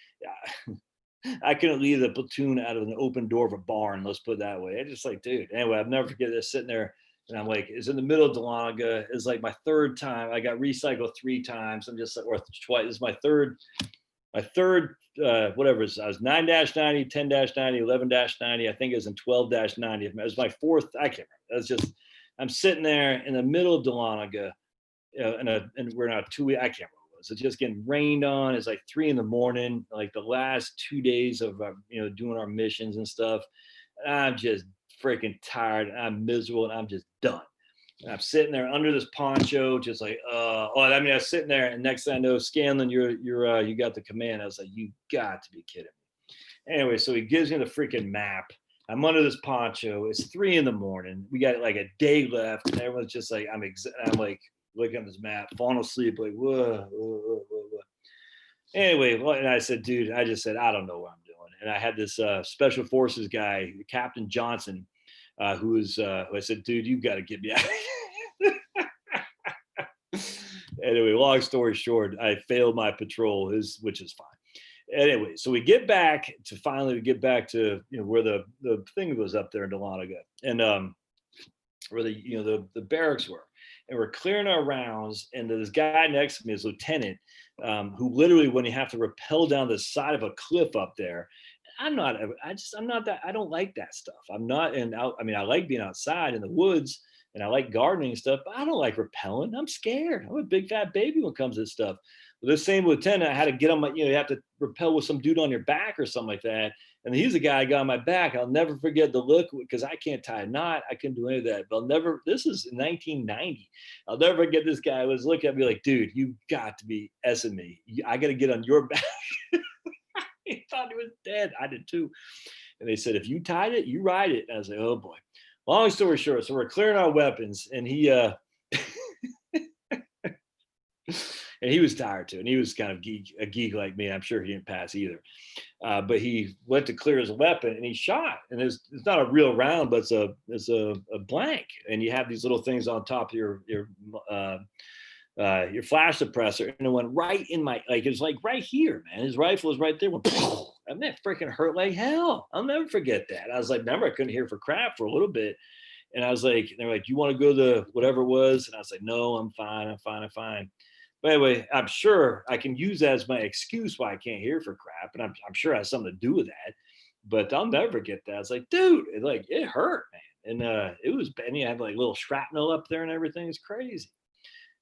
I couldn't lead the platoon out of an open door of a barn. Let's put it that way. I just like, dude, anyway, I'll never forget this sitting there. And I'm like, it's in the middle of Dahlonega. It's like my third time. I got recycled 3 times. I'm just like, or twice. This is my third my third, whatever it is, I was 9-90, 10-90, 11-90. I think it was in 12-90. It was my fourth. I can't remember. That's just, I'm sitting there in the middle of Dahlonega, and we're now 2 weeks. I can't remember what it was. It's just getting rained on. It's like 3 a.m, like the last 2 days of doing our missions and stuff. And I'm just freaking tired. I'm miserable, and I'm just done. And I'm sitting there under this poncho, just like, I was sitting there, and next thing I know, Scanlon, you got the command. I was like, you got to be kidding me. Anyway, so he gives me the freaking map. I'm under this poncho. It's 3 a.m. We got like a day left, and everyone's just like, I'm like looking at this map, falling asleep, like, whoa, whoa, whoa, whoa. Anyway, and I said, dude, I just said, I don't know what I'm doing. And I had this special forces guy, Captain Johnson, who I said, dude, you got to get me out of here. Anyway, long story short, I failed my patrol, which is fine. Anyway, so we get back to where the thing was up there in Dahlonega, and where the barracks were, and we're clearing our rounds, and this guy next to me is lieutenant, who literally, when you have to rappel down the side of a cliff up there. I'm not that, I don't like that stuff. I'm not, and I like being outside in the woods, and I like gardening and stuff, but I don't like rappelling. I'm scared. I'm a big fat baby when it comes to this stuff. But this same lieutenant, I had to get on my, you have to rappel with some dude on your back or something like that. And he's the guy I got on my back. I'll never forget the look, because I can't tie a knot. I couldn't do any of that. But this is 1990. I'll never forget this guy was looking at me like, dude, you got to be S-ing me. I got to get on your back. He thought he was dead. I did too. And they said, if you tied it, you ride it. And I was like, oh boy. Long story short, so we're clearing our weapons, and he and he was tired too, and he was kind of a geek like me. I'm sure he didn't pass either, but he went to clear his weapon, and he shot. And it's not a real round, but it's a blank, and you have these little things on top of your flash suppressor, and it went right in my, like, it was like right here, man. His rifle was right there. Went, and that freaking hurt like hell. I'll never forget that. I was like, remember, I couldn't hear for crap for a little bit. And I was like, they're like, you want to go to whatever it was? And I was like, no, I'm fine. But anyway, I'm sure I can use that as my excuse why I can't hear for crap. And I'm sure it has something to do with that. But I'll never forget that. I was like, dude, it hurt, man. And it was, and you had like little shrapnel up there and everything. It's crazy.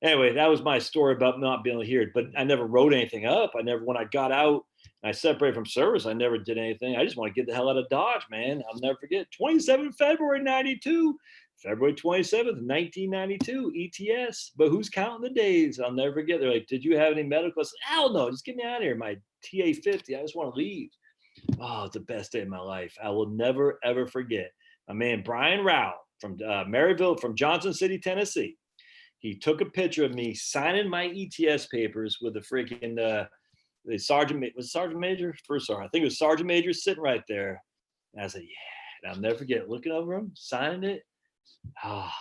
Anyway, that was my story about not being able to hear it. But I never wrote anything up. When I got out and I separated from service, I never did anything. I just want to get the hell out of Dodge, man. I'll never forget. 27th February 92, February 27th, 1992, ETS. But who's counting the days? I'll never forget. They're like, did you have any medical? I said, hell no, just get me out of here. My TA-50, I just want to leave. Oh, it's the best day of my life. I will never, ever forget. My man, Brian Rao from Maryville, from Johnson City, Tennessee. He took a picture of me signing my ETS papers with the freaking the sergeant. Was Sergeant Major? First sergeant. I think it was Sergeant Major sitting right there. And I said, yeah. And I'll never forget looking over him, signing it. Oh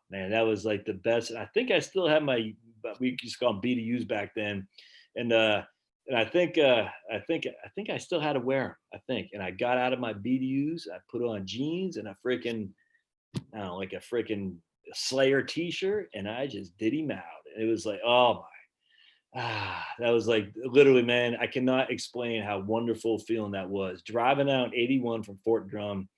man, that was like the best. And I think I still have my, we used to call them BDUs back then. And I think I still had to wear them. I think. And I got out of my BDUs. I put on jeans and a freaking, I don't know, like a freaking Slayer t-shirt, and I just did him out. And it was like, oh my, that was like literally, man, I cannot explain how wonderful feeling that was. Driving out 81 from Fort Drum,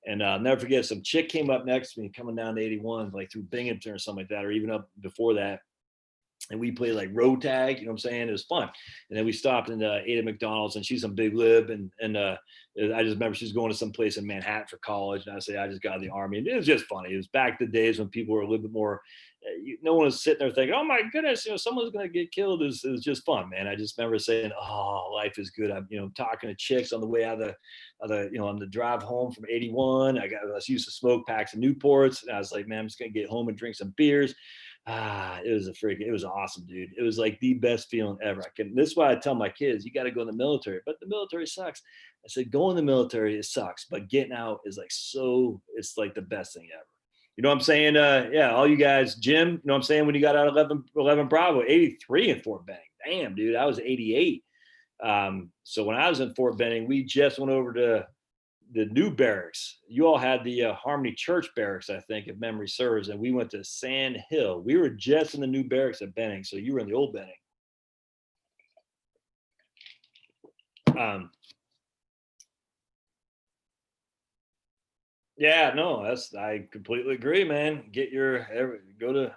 and I'll never forget, some chick came up next to me coming down to 81, like through Binghamton or something like that, or even up before that. And we played like road tag, you know what I'm saying? It was fun. And then we stopped and ate at McDonald's, and she's some big lib. And I just remember she's going to some place in Manhattan for college. And I say, I just got out of the Army. And it was just funny. It was back the days when people were a little bit more, no one was sitting there thinking, oh my goodness, someone's going to get killed. It was just fun, man. I just remember saying, oh, life is good. I'm, talking to chicks on the way out of on the drive home from 81. I used to smoke packs of Newports. And I was like, man, I'm just going to get home and drink some beers. It was awesome, dude. It was like the best feeling ever. This is why I tell my kids, you got to go in the military, but the military sucks. I said, go in the military, it sucks, but getting out is like, it's like the best thing ever. You know what I'm saying? Yeah, all you guys, Jim, you know what I'm saying? When you got out 11 Bravo, 83 in Fort Benning. Damn, dude, I was 88. So when I was in Fort Benning, we just went over to the new barracks. You all had the Harmony Church barracks, I think, if memory serves, and we went to Sand Hill. We were just in the new barracks at Benning, so you were in the old Benning. Yeah, no, I completely agree, man. Go to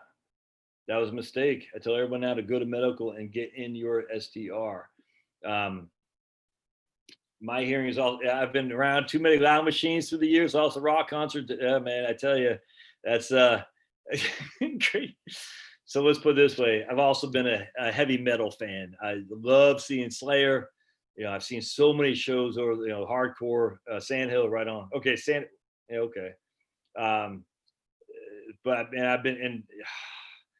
that was a mistake. I tell everyone now to go to medical and get in your STR. Um, my hearing is all. I've been around too many loud machines through the years. Also, rock concerts. Man, I tell you, that's great. So let's put it this way: I've also been a heavy metal fan. I love seeing Slayer. I've seen so many shows over. Hardcore, Sandhill, right on. Okay, Yeah, okay. Um, but man, I've been in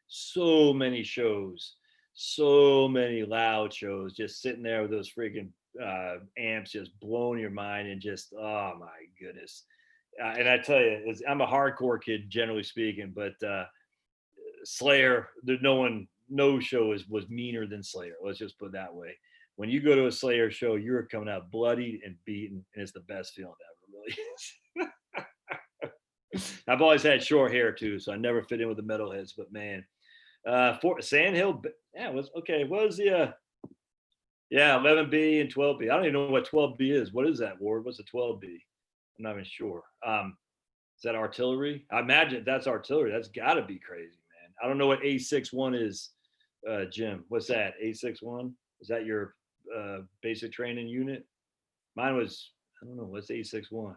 so many shows, so many loud shows, just sitting there with those freaking amps just blowing your mind and just, oh my goodness. And I tell you, I'm a hardcore kid, generally speaking, but Slayer, there's no show was meaner than Slayer. Let's just put it that way. When you go to a Slayer show, you're coming out bloodied and beaten, and it's the best feeling ever, really. I've always had short hair too, so I never fit in with the metalheads. But man, for Sandhill, yeah, was okay. What was the 11B and 12B? I don't even know what 12B is. What is that, Ward? What's a 12B? I'm not even sure. Is that artillery? I imagine if that's artillery. That's got to be crazy, man. I don't know what A61 is, Jim. What's that? A61? Is that your basic training unit? Mine was, I don't know. What's A61?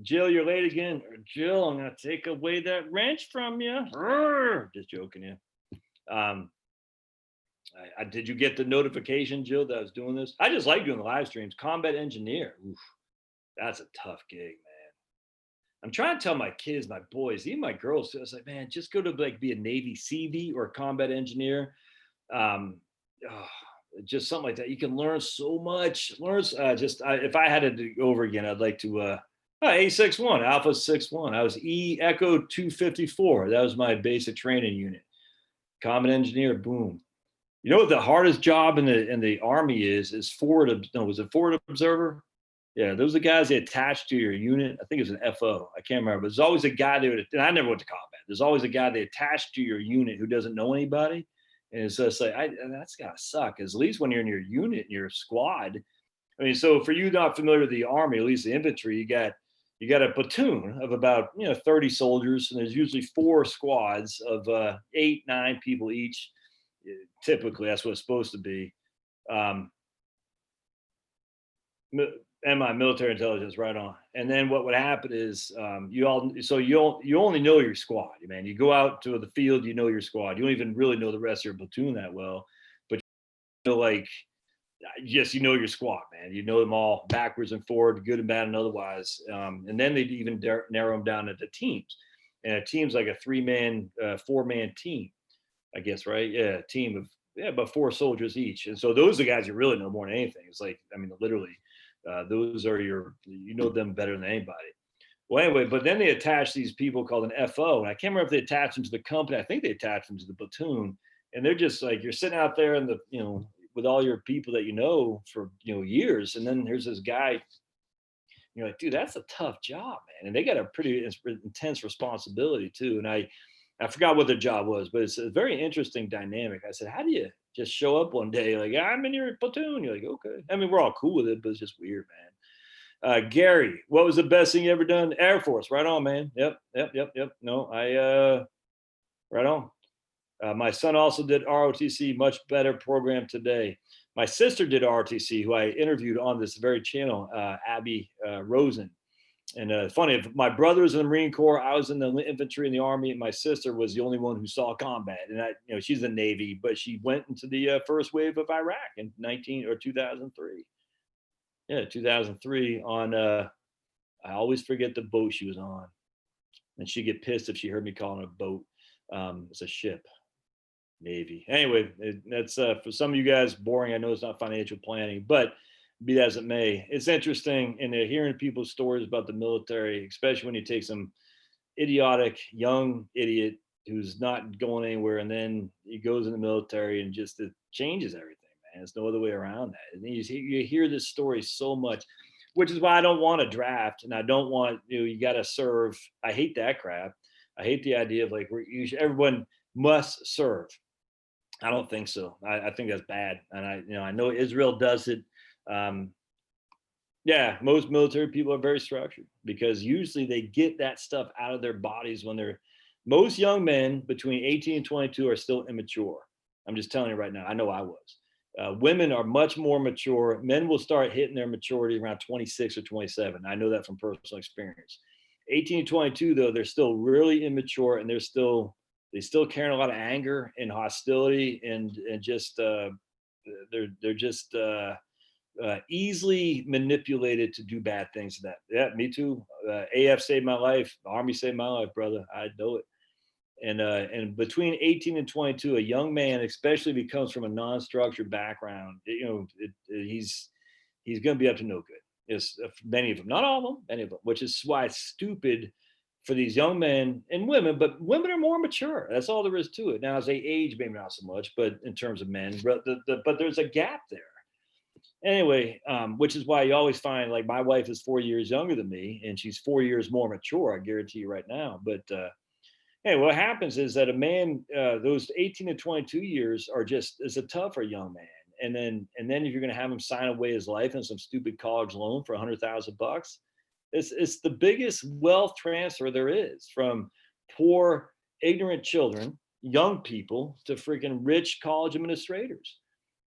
Jill, you're late again. Jill, I'm gonna take away that wrench from you. Just joking, yeah. Did you get the notification, Jill, that I was doing this? I just like doing the live streams. Combat engineer, oof, that's a tough gig, man. I'm trying to tell my kids, my boys, even my girls. I was like, man, just go to be a Navy CV or a combat engineer. Oh, just something like that. You can learn so much. If I had to do over again, I'd like to. A61, Alpha 61. I was E Echo 254. That was my basic training unit. Common engineer, boom. You know what the hardest job in the Army is forward. No, was it forward observer? Yeah, those are the guys they attach to your unit. I think it was an FO. I can't remember. But there's always a guy and I never went to combat. There's always a guy they attach to your unit who doesn't know anybody. And it's just like, that's gotta suck. Because at least when you're in your unit, your squad. I mean, so for you not familiar with the Army, at least the infantry, you got a platoon of about 30 soldiers, and there's usually 4 squads of 8, 9 people each. Typically, that's what it's supposed to be. And my military intelligence, right on. And then what would happen is you only know your squad, man. You go out to the field, you know your squad. You don't even really know the rest of your platoon that well, but you know your squad, man. You know them all backwards and forward, good and bad and otherwise. And then they'd even narrow them down into teams. And a team's like a 3-man, 4-man team, I guess, right? Yeah, a team of about 4 soldiers each. And so those are the guys you really know more than anything. It's like, I mean, literally, those are you know them better than anybody. Well, anyway, but then they attach these people called an FO, and I can't remember if they attach them to the company. I think they attach them to the platoon, and they're just like, you're sitting out there in the with all your people that for years, and then there's this guy. You're like, dude, that's a tough job, man, and they got a pretty intense responsibility too. And I forgot what their job was, but it's a very interesting dynamic. I said, how do you just show up one day like, I'm in your platoon? You're like, okay. I mean, we're all cool with it, but it's just weird, man. Gary, what was the best thing you ever done? Air Force, right on, man. Yep. No, right on. My son also did ROTC, much better program today. My sister did ROTC, who I interviewed on this very channel, Abby Rosen. And funny, my brother was in the Marine Corps. I was in the infantry in the Army, and my sister was the only one who saw combat. And she's in the Navy, but she went into the first wave of Iraq in 2003. Yeah, 2003 on. I always forget the boat she was on, and she'd get pissed if she heard me calling it a boat. It's a ship. Navy. Anyway, that's for some of you guys boring. I know it's not financial planning, but be that as it may, it's interesting in hearing people's stories about the military, especially when you take some idiotic young idiot who's not going anywhere, and then he goes in the military and just it changes everything, man. There's no other way around that. And you hear this story so much, which is why I don't want to draft, and I don't want you got to serve. I hate that crap. I hate the idea of like everyone must serve. I don't think so. I think that's bad, and I know Israel does it. Um, yeah, most military people are very structured because usually they get that stuff out of their bodies when they're, most young men between 18 and 22 are still immature. I'm just telling you right now. I know I was. Women are much more mature. Men will start hitting their maturity around 26 or 27. I know that from personal experience. 18 to 22, though, they're still really immature, and they still carry a lot of anger and hostility, and just they're just easily manipulated to do bad things to that. Yeah, me too. AF saved my life. The Army saved my life, brother. I know it. And between 18 and 22, a young man, especially if he comes from a non-structured background, he's going to be up to no good. It's many of them, not all of them, many of them, which is why it's stupid for these young men and women. But women are more mature. That's all there is to it. Now, as they age, maybe not so much, but in terms of men, but there's a gap there. Anyway, which is why you always find, like, my wife is 4 years younger than me, and she's 4 years more mature. I guarantee you right now. But hey, what happens is that a man, those 18 to 22 years are just, is a tough for a young man. And then if you're going to have him sign away his life in some stupid college loan for $100,000, it's the biggest wealth transfer there is, from poor, ignorant children, young people, to freaking rich college administrators.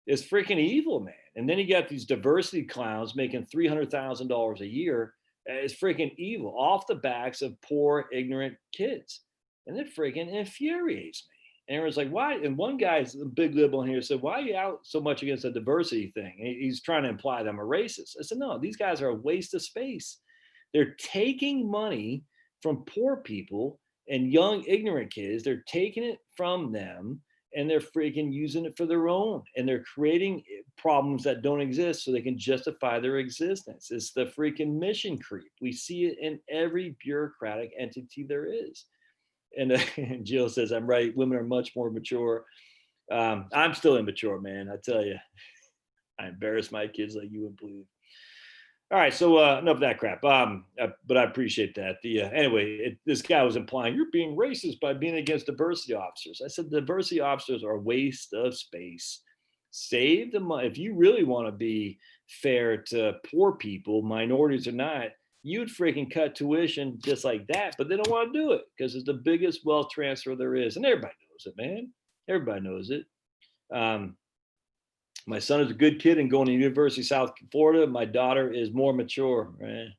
It's freaking evil, man. And then you got these diversity clowns making $300,000 a year. It's freaking evil, off the backs of poor, ignorant kids. And it freaking infuriates me. And everyone's like, why? And one guy's a big liberal here said, why are you out so much against the diversity thing? And he's trying to imply that I'm a racist. I said, no, these guys are a waste of space. They're taking money from poor people and young, ignorant kids. They're taking it from them, and they're freaking using it for their own. And they're creating problems that don't exist so they can justify their existence. It's the freaking mission creep. We see it in every bureaucratic entity there is. And Jill says, I'm right. Women are much more mature. I'm still immature, man. I tell you, I embarrass my kids like you wouldn't believe. All right, so enough of that crap. But I appreciate that. Anyway, this guy was implying you're being racist by being against diversity officers. I said diversity officers are a waste of space. Save the money. If you really want to be fair to poor people, minorities or not, you'd freaking cut tuition just like that. But they don't want to do it because it's the biggest wealth transfer there is, and everybody knows it, man. Everybody knows it. My son is a good kid and going to University of South Florida. My daughter is more mature. Right?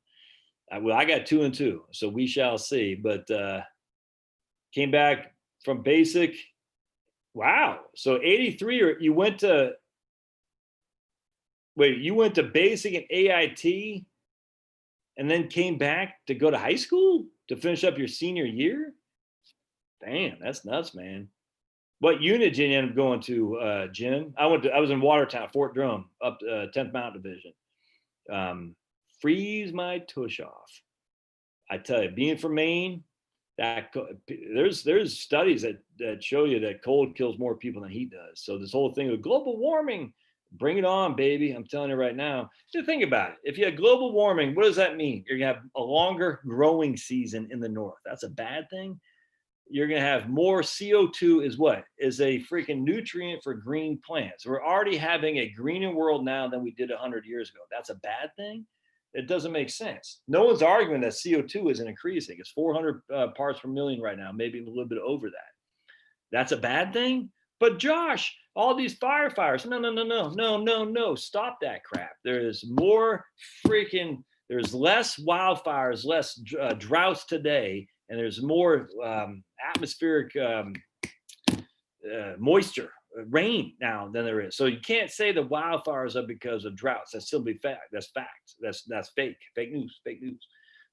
I got 2 and 2, so we shall see. But came back from basic. Wow. So 83, you went to basic and AIT and then came back to go to high school to finish up your senior year? Damn, that's nuts, man. What unit did you end up going to, Jen? I was in Watertown, Fort Drum, up 10th Mountain Division. Freeze my tush off. I tell you, being from Maine, there's studies that show you that cold kills more people than heat does. So this whole thing of global warming, bring it on, baby. I'm telling you right now. Just think about it. If you have global warming, what does that mean? You're gonna have a longer growing season in the north. That's a bad thing. You're going to have more CO2 is a freaking nutrient for green plants. We're already having a greener world now than we did 100 years ago. That's a bad thing? It doesn't make sense. No one's arguing that CO2 isn't increasing. It's 400 parts per million right now, maybe a little bit over that. That's a bad thing? But Josh, all these firefighters, no. Stop that crap. There's less wildfires, less droughts today, and there's more atmospheric moisture, rain now than there is. So you can't say the wildfires are because of droughts. That's simply fact. That's facts. That's fake news.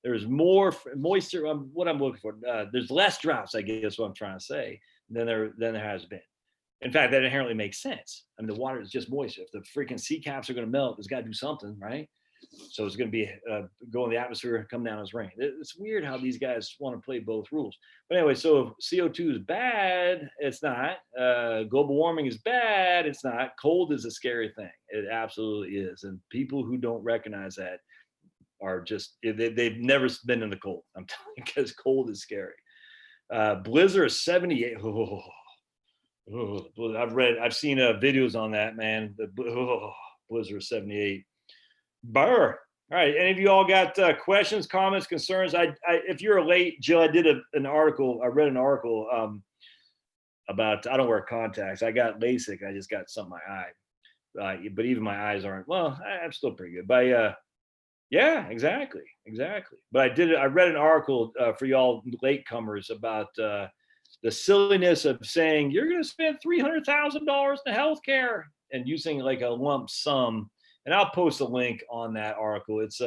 There's more moisture. What I'm looking for. There's less droughts, I guess what I'm trying to say, than there has been. In fact, that inherently makes sense. I mean, the water is just moisture. If the freaking sea caps are going to melt, it's got to do something, right? So it's going to be go in the atmosphere, come down as rain. It's weird how these guys want to play both rules. But anyway, so CO2 is bad. It's not. Global warming is bad. It's not. Cold is a scary thing. It absolutely is. And people who don't recognize that are just, they've never been in the cold. I'm telling you, because cold is scary. Blizzard is 78. I've seen videos on that, man. Blizzard is 78. Burr. All right. Any of you all got questions, comments, concerns? If you're late, Jill, I did an article. I read an article about, I don't wear contacts. I got LASIK. I just got something in my eye. But even my eyes aren't, well, I'm still pretty good. But yeah, exactly. But I read an article for y'all latecomers about the silliness of saying you're going to spend $300,000 in healthcare and using like a lump sum. And I'll post a link on that article. It's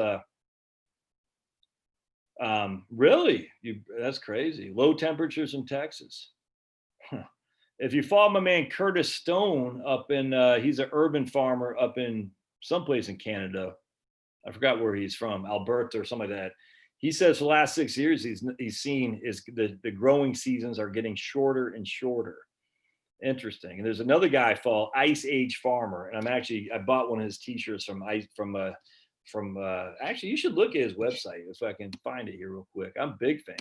really, that's crazy. Low temperatures in Texas. Huh. If you follow my man Curtis Stone up in, he's an urban farmer up in someplace in Canada. I forgot where he's from, Alberta or something like that. He says for the last 6 years he's seen is the growing seasons are getting shorter and shorter. Interesting. And there's another guy I follow, Ice Age Farmer, and I bought one of his t-shirts from actually you should look at his website if I can find it here real quick. I'm a big fan.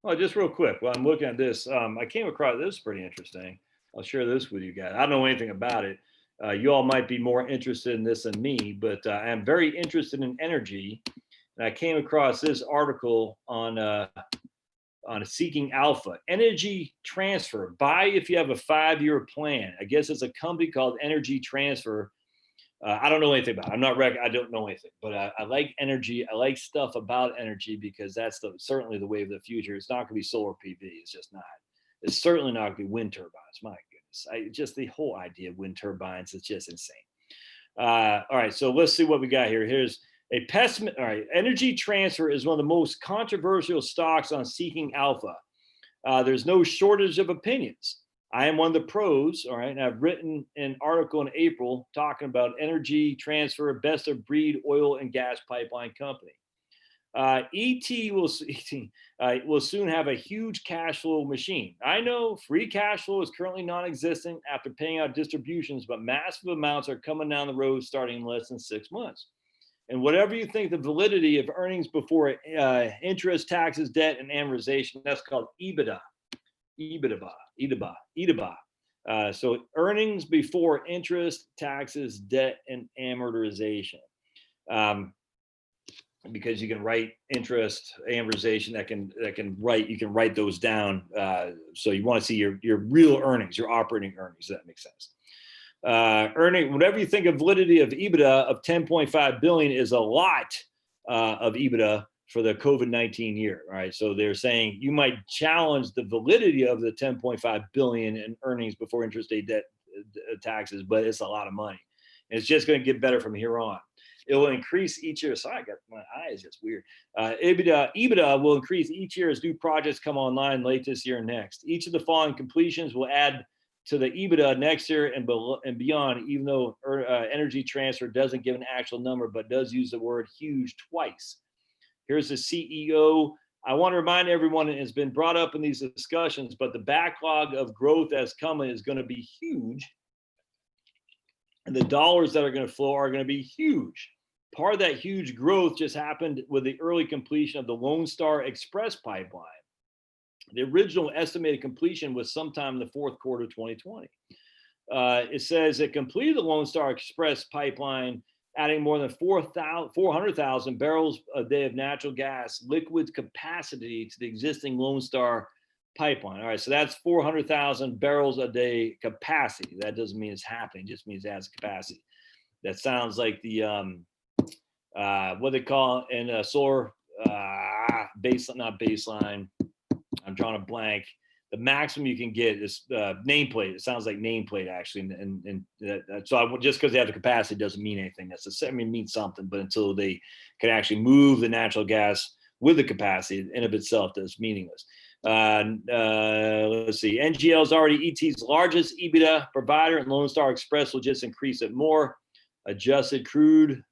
Well, just real quick, while I'm looking at this, I came across this, pretty interesting. I'll share this with you guys. I don't know anything about it. You all might be more interested in this than me, but I am very interested in energy. And I came across this article on Seeking Alpha. Energy transfer. Buy if you have a 5-year plan. I guess it's a company called Energy Transfer. I don't know anything about it. I don't know anything, but I like energy. I like stuff about energy because that's certainly the wave of the future. It's not going to be solar PV. It's just not. It's certainly not going to be wind turbines. My goodness. Just the whole idea of wind turbines is just insane. All right. So let's see what we got here. Here's a pessimist. All right. Energy Transfer is one of the most controversial stocks on Seeking Alpha. There's no shortage of opinions. I am one of the pros, all right, and I've written an article in April talking about Energy Transfer, best of breed oil and gas pipeline company. ET will soon have a huge cash flow machine. I know free cash flow is currently non-existent after paying out distributions, but massive amounts are coming down the road starting in less than 6 months. And whatever you think the validity of earnings before interest, taxes, debt, and amortization, that's called EBITDA. So earnings before interest, taxes, debt, and amortization. Because you can write interest, amortization, you can write those down. So you want to see your real earnings, your operating earnings. That makes sense. Whatever you think of validity of EBITDA of 10.5 billion is a lot of EBITDA for the COVID-19 year. All right. So they're saying you might challenge the validity of the 10.5 billion in earnings before interest, debt, taxes, but it's a lot of money. And it's just going to get better from here on. It will increase each year. Sorry, my eye is just weird. EBITDA will increase each year as new projects come online late this year and next. Each of the following completions will add to the EBITDA next year and beyond, even though Energy Transfer doesn't give an actual number, but does use the word huge twice. Here's the CEO. I want to remind everyone, and it's been brought up in these discussions, but the backlog of growth that's coming is going to be huge. And the dollars that are going to flow are going to be huge. Part of that huge growth just happened with the early completion of the Lone Star Express pipeline. The original estimated completion was sometime in the fourth quarter of 2020. It says it completed the Lone Star Express pipeline, adding more than 400,000 barrels a day of natural gas liquid capacity to the existing Lone Star pipeline. All right, so that's 400,000 barrels a day capacity. That doesn't mean it's happening; it just means it has capacity. That sounds like the what they call in solar not baseline. I'm drawing a blank. The maximum you can get is nameplate. It sounds like nameplate actually, so just because they have the capacity doesn't mean anything. It means something, but until they can actually move the natural gas with the capacity in of itself, that's meaningless. Let's see. NGL is already ET's largest EBITDA provider, and Lone Star Express will just increase it more. Adjusted crude,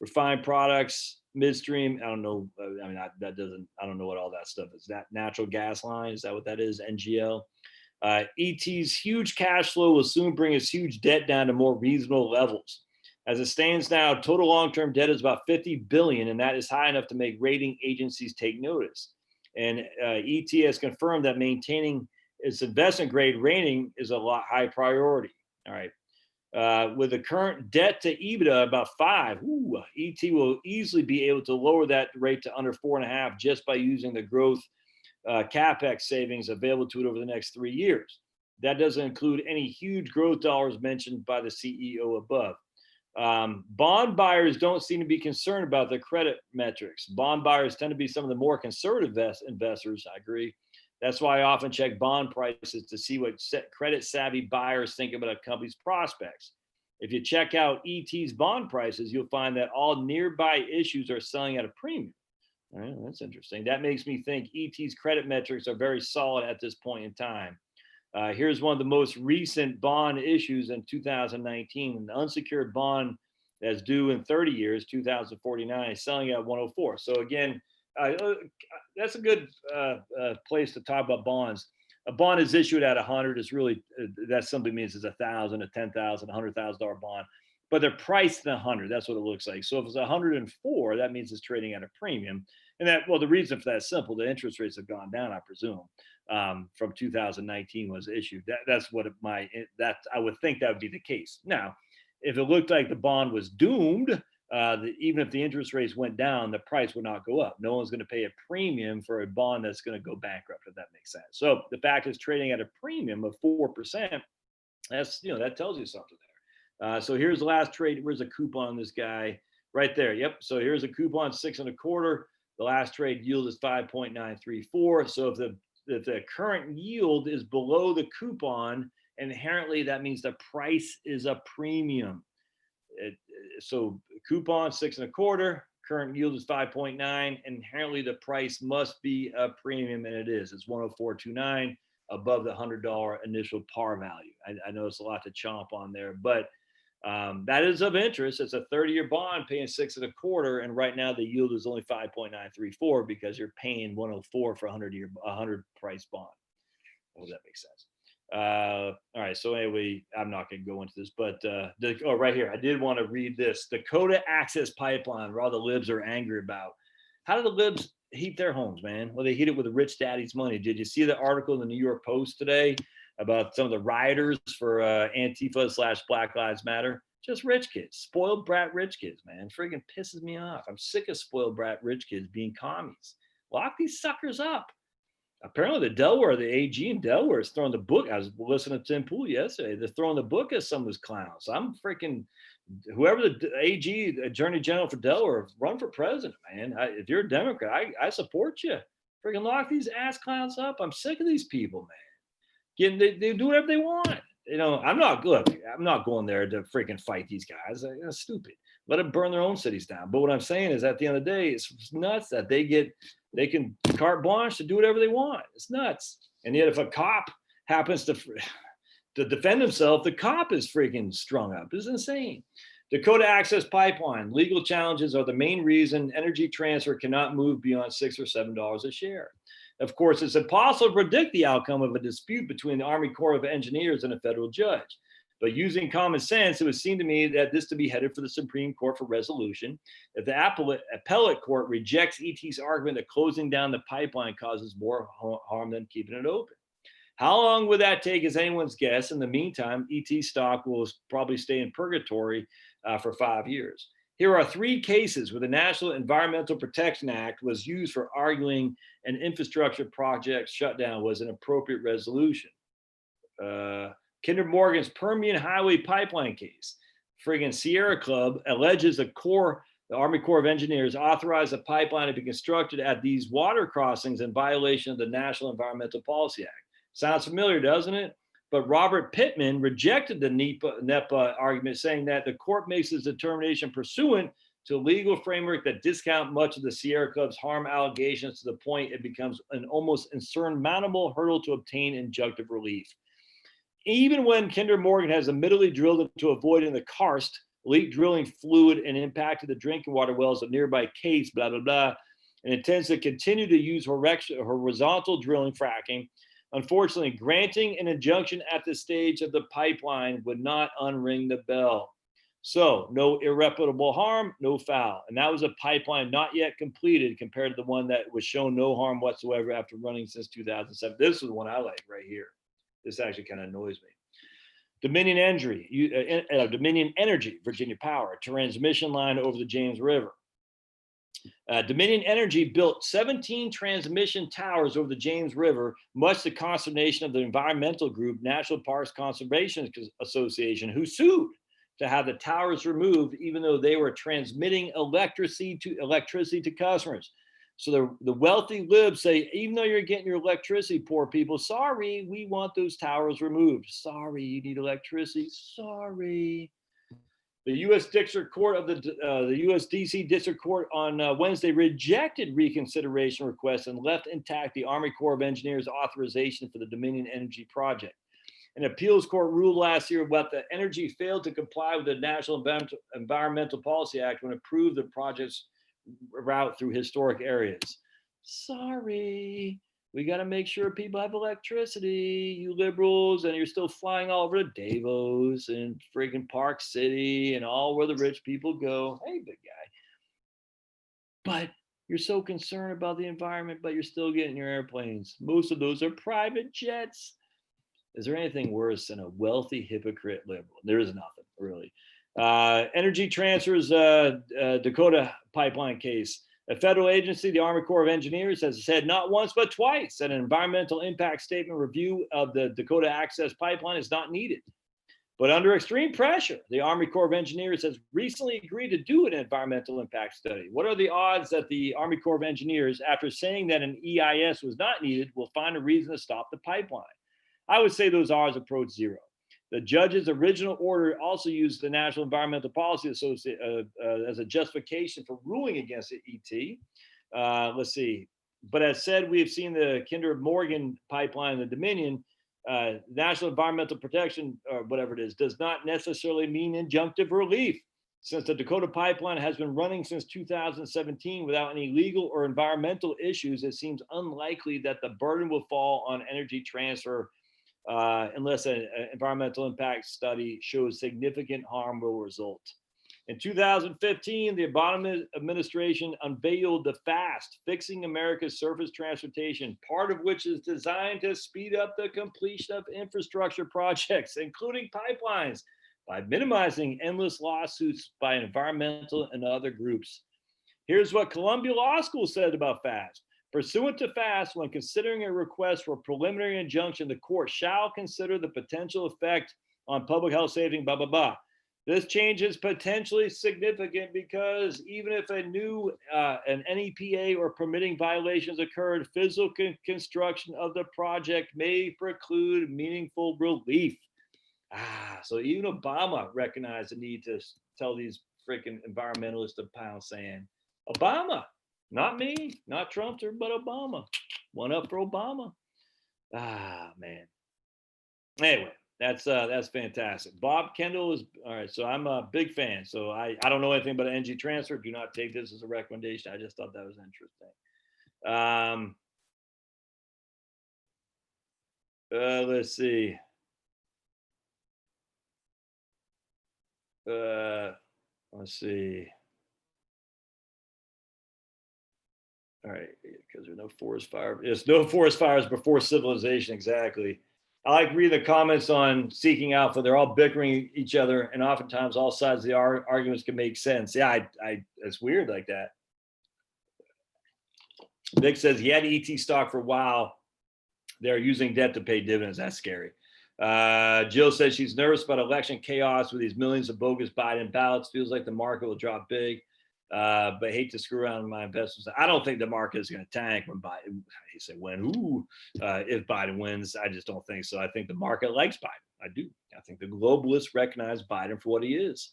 refined products, midstream. I don't know. I don't know what all that stuff is. That natural gas line, is that what that is? NGL. ET's huge cash flow will soon bring its huge debt down to more reasonable levels. As it stands now, total long-term debt is about 50 billion, and that is high enough to make rating agencies take notice. And ET has confirmed that maintaining its investment grade rating is a high priority. All right. With the current debt to EBITDA about 5, ET will easily be able to lower that rate to under 4.5 just by using the growth CapEx savings available to it over the next 3 years. That doesn't include any huge growth dollars mentioned by the CEO above. Bond buyers don't seem to be concerned about the credit metrics. Bond buyers tend to be some of the more conservative investors. I agree. That's why I often check bond prices to see what credit savvy buyers think about a company's prospects. If you check out ET's bond prices, you'll find that all nearby issues are selling at a premium. All right, that's interesting. That makes me think ET's credit metrics are very solid at this point in time. Here's one of the most recent bond issues in 2019. An unsecured bond that's due in 30 years, 2049, is selling at 104. So again, that's a good place to talk about bonds. A bond is issued at 100. It's really that simply means it's $1,000, a $10,000, $100,000 bond, but they're priced at 100. That's what it looks like. So if it's 104, that means it's trading at a premium. And that, well, the reason for that is simple. The interest rates have gone down, I presume, from 2019 was issued. That's what I would think that would be the case. Now, if it looked like the bond was doomed, even if the interest rates went down, the price would not go up. No one's going to pay a premium for a bond that's going to go bankrupt, if that makes sense. So the fact it's trading at a premium of 4%, that tells you something there. So here's the last trade. Where's a coupon on this guy? Right there. Yep. So here's a coupon, 6.25. The last trade yield is 5.934. So if the current yield is below the coupon, inherently that means the price is a premium. So coupon 6.25, current yield is 5.9. Inherently the price must be a premium, and it is. It's 104.29 above the $100 initial par value. I know it's a lot to chomp on there, but that is of interest. It's a 30-year bond paying 6.25, and right now the yield is only 5.934 because you're paying 104 for a 100 price bond. I hope that makes sense. All right. So anyway, I'm not going to go into this, but right here, I did want to read this. Dakota Access Pipeline, where all the libs are angry about. How do the libs heat their homes, man? Well, they heat it with the rich daddy's money. Did you see the article in the New York Post today about some of the rioters for Antifa/Black Lives Matter? Just rich kids, spoiled brat rich kids, man. Friggin' pisses me off. I'm sick of spoiled brat rich kids being commies. Lock these suckers up. Apparently the AG in Delaware is throwing the book. I was listening to Tim Pool yesterday. They're throwing the book at some of those clowns. I'm freaking, whoever the AG, Attorney General for Delaware, run for president, man. If you're a Democrat, I support you. Freaking lock these ass clowns up. I'm sick of these people, man. They do whatever they want. I'm not going there to freaking fight these guys. That's stupid. Let them burn their own cities down. But what I'm saying is, at the end of the day, it's nuts that they can carte blanche to do whatever they want. It's nuts. And yet if a cop happens to defend himself, the cop is freaking strung up. It's insane. Dakota Access Pipeline, legal challenges are the main reason Energy Transfer cannot move beyond $6 or $7 a share. Of course, it's impossible to predict the outcome of a dispute between the Army Corps of Engineers and a federal judge. But using common sense, it would seem to me that this to be headed for the Supreme Court for resolution. If the appellate court rejects ET's argument that closing down the pipeline causes more harm than keeping it open. How long would that take is anyone's guess. In the meantime, ET stock will probably stay in purgatory for 5 years. Here are 3 cases where the National Environmental Protection Act was used for arguing an infrastructure project shutdown was an appropriate resolution. Kinder Morgan's Permian Highway Pipeline case. Friggin' Sierra Club alleges the Army Corps of Engineers authorized a pipeline to be constructed at these water crossings in violation of the National Environmental Policy Act. Sounds familiar, doesn't it? But Robert Pittman rejected the NEPA argument, saying that the court makes its determination pursuant to a legal framework that discount much of the Sierra Club's harm allegations to the point it becomes an almost insurmountable hurdle to obtain injunctive relief. Even when Kinder Morgan has admittedly drilled into a void in the karst, leaked drilling fluid and impacted the drinking water wells of nearby Case, blah, blah, blah, and intends to continue to use horizontal drilling fracking, unfortunately, granting an injunction at this stage of the pipeline would not unring the bell. So no irreparable harm, no foul. And that was a pipeline not yet completed compared to the one that was shown no harm whatsoever after running since 2007. This is the one I like right here. This actually kind of annoys me. Dominion Energy, Virginia Power, transmission line over the James River. Dominion Energy built 17 transmission towers over the James River, much to the consternation of the environmental group National Parks Conservation Association, who sued to have the towers removed, even though they were transmitting electricity to customers. So the wealthy libs say, even though you're getting your electricity, poor people, sorry, we want those towers removed. Sorry, you need electricity. Sorry. The U.S. District Court of the U.S. D.C. District Court on Wednesday rejected reconsideration requests and left intact the Army Corps of Engineers authorization for the Dominion Energy project. An appeals court ruled last year about the energy failed to comply with the National Environmental Policy Act when it approved the project's route through historic areas. Sorry, we got to make sure people have electricity, you liberals, and you're still flying all over Davos and freaking Park City and all where the rich people go. Hey, big guy. But you're so concerned about the environment, but you're still getting your airplanes. Most of those are private jets. Is there anything worse than a wealthy hypocrite liberal? There is nothing, really. Energy Transfer's Dakota pipeline case. A federal agency, the Army Corps of Engineers, has said not once but twice that an environmental impact statement review of the Dakota Access Pipeline is not needed. But under extreme pressure, the Army Corps of Engineers has recently agreed to do an environmental impact study. What are the odds that the Army Corps of Engineers, after saying that an EIS was not needed, will find a reason to stop the pipeline? I would say those odds approach zero. The judge's original order also used the National Environmental Policy Association as a justification for ruling against the ET. Let's see. But as said, we have seen the Kinder Morgan pipeline in the Dominion. National Environmental Protection, or whatever it is, does not necessarily mean injunctive relief. Since the Dakota pipeline has been running since 2017 without any legal or environmental issues, it seems unlikely that the burden will fall on Energy Transfer unless an environmental impact study shows significant harm will result. In 2015, the Obama administration unveiled the FAST, Fixing America's Surface Transportation, part of which is designed to speed up the completion of infrastructure projects, including pipelines, by minimizing endless lawsuits by environmental and other groups. Here's what Columbia Law School said about FAST. Pursuant to FAST, when considering a request for a preliminary injunction, the court shall consider the potential effect on public health, safety, blah, blah, blah. This change is potentially significant because even if a new an NEPA or permitting violations occurred, physical construction of the project may preclude meaningful relief. So even Obama recognized the need to tell these freaking environmentalists to pound sand. Obama. Not me, not Trump, but Obama. One up for Obama. Man. Anyway, that's fantastic. Bob Kendall is all right. So I'm a big fan. So I don't know anything about Energy Transfer. Do not take this as a recommendation. I just thought that was interesting. Let's see. Let's see. All right, because there's no forest fire. There's no forest fires before civilization. Exactly. I like reading the comments on Seeking Alpha. They're all bickering each other, and oftentimes all sides of the arguments can make sense. Yeah, it's weird like that. Vic says he had ET stock for a while. They're using debt to pay dividends. That's scary. Jill says she's nervous about election chaos with these millions of bogus Biden ballots. Feels like the market will drop big. But hate to screw around with my investments. I don't think the market is going to tank when Biden. He said when, if Biden wins, I just don't think so. I think the market likes Biden. I do. I think the globalists recognize Biden for what he is.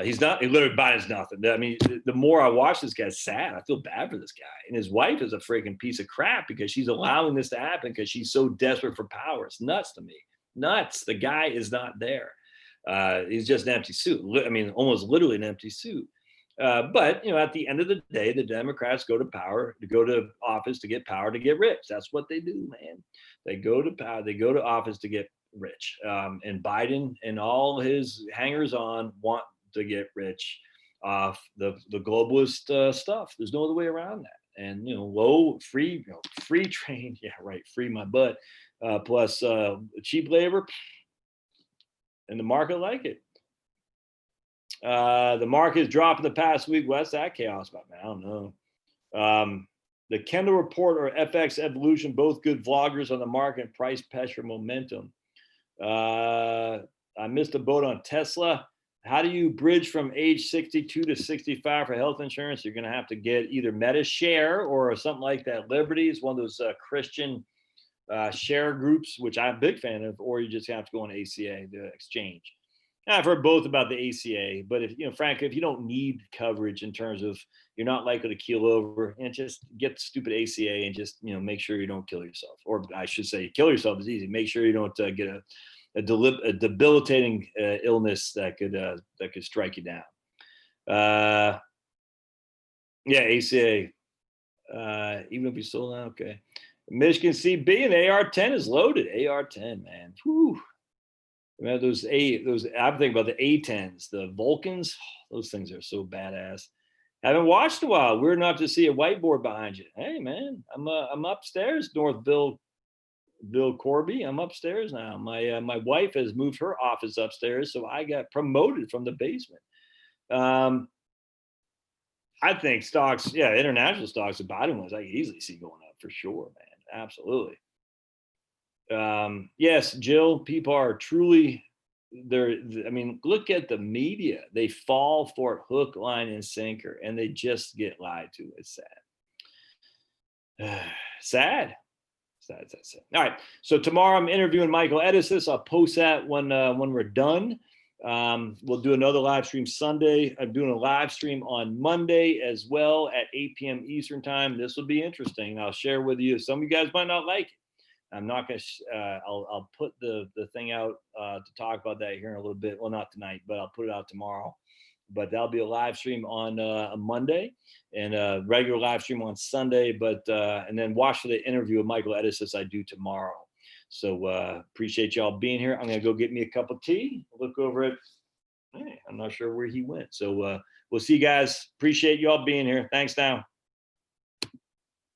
He's not. Literally, Biden's nothing. I mean, the more I watch this guy, it's sad. I feel bad for this guy, and his wife is a freaking piece of crap because she's allowing this to happen because she's so desperate for power. It's nuts to me. Nuts. The guy is not there. He's just an empty suit. I mean, almost literally an empty suit. But at the end of the day, the Democrats go to power, to go to office to get power, to get rich. That's what they do, man. They go to power, they go to office to get rich. And Biden and all his hangers-on want to get rich off the globalist stuff. There's no other way around that. And low free trade, yeah, right, free my butt, plus cheap labor. and the market like it. The market has dropped in the past week. What's that chaos about, man? I don't know. The Kendall Report or FX Evolution, both good vloggers on the market, price pressure momentum. I missed a boat on Tesla. How do you bridge from age 62 to 65 for health insurance? You're going to have to get either MetaShare or something like that. Liberty is one of those Christian share groups, which I'm a big fan of, or you just have to go on ACA, the exchange. I've heard both about the ACA, but if, frankly, if you don't need coverage in terms of you're not likely to keel over, and just get the stupid ACA and just, make sure you don't kill yourself. Or I should say, kill yourself is easy. Make sure you don't get a debilitating illness that could strike you down. ACA. Even if you sold out, okay. Michigan CB and AR-10 is loaded. AR-10, man. Whew. Those I'm thinking about the A10s, the Vulcans. Those things are so badass. Haven't watched a while. Weird enough to see a whiteboard behind you. Hey, man, I'm upstairs, North Bill Corby. I'm upstairs now. My wife has moved her office upstairs, so I got promoted from the basement. I think stocks, international stocks, the bottom ones, I easily see going up for sure, man. Absolutely. Yes, Jill, people are truly look at the media. They fall for it hook, line, and sinker, and they just get lied to. It's sad. Sad. All right. So tomorrow I'm interviewing Michael Edison. I'll post that when we're done. We'll do another live stream Sunday. I'm doing a live stream on Monday as well at 8 p.m. Eastern time. This will be interesting. I'll share with you. Some of you guys might not like it. I'm not going to, I'll put the thing out to talk about that here in a little bit. Well, not tonight, but I'll put it out tomorrow. But that'll be a live stream on a Monday and a regular live stream on Sunday. But and then watch for the interview with Michael Edison I do tomorrow. So appreciate y'all being here. I'm going to go get me a cup of tea. Look over it. Hey, I'm not sure where he went. So we'll see you guys. Appreciate y'all being here. Thanks now.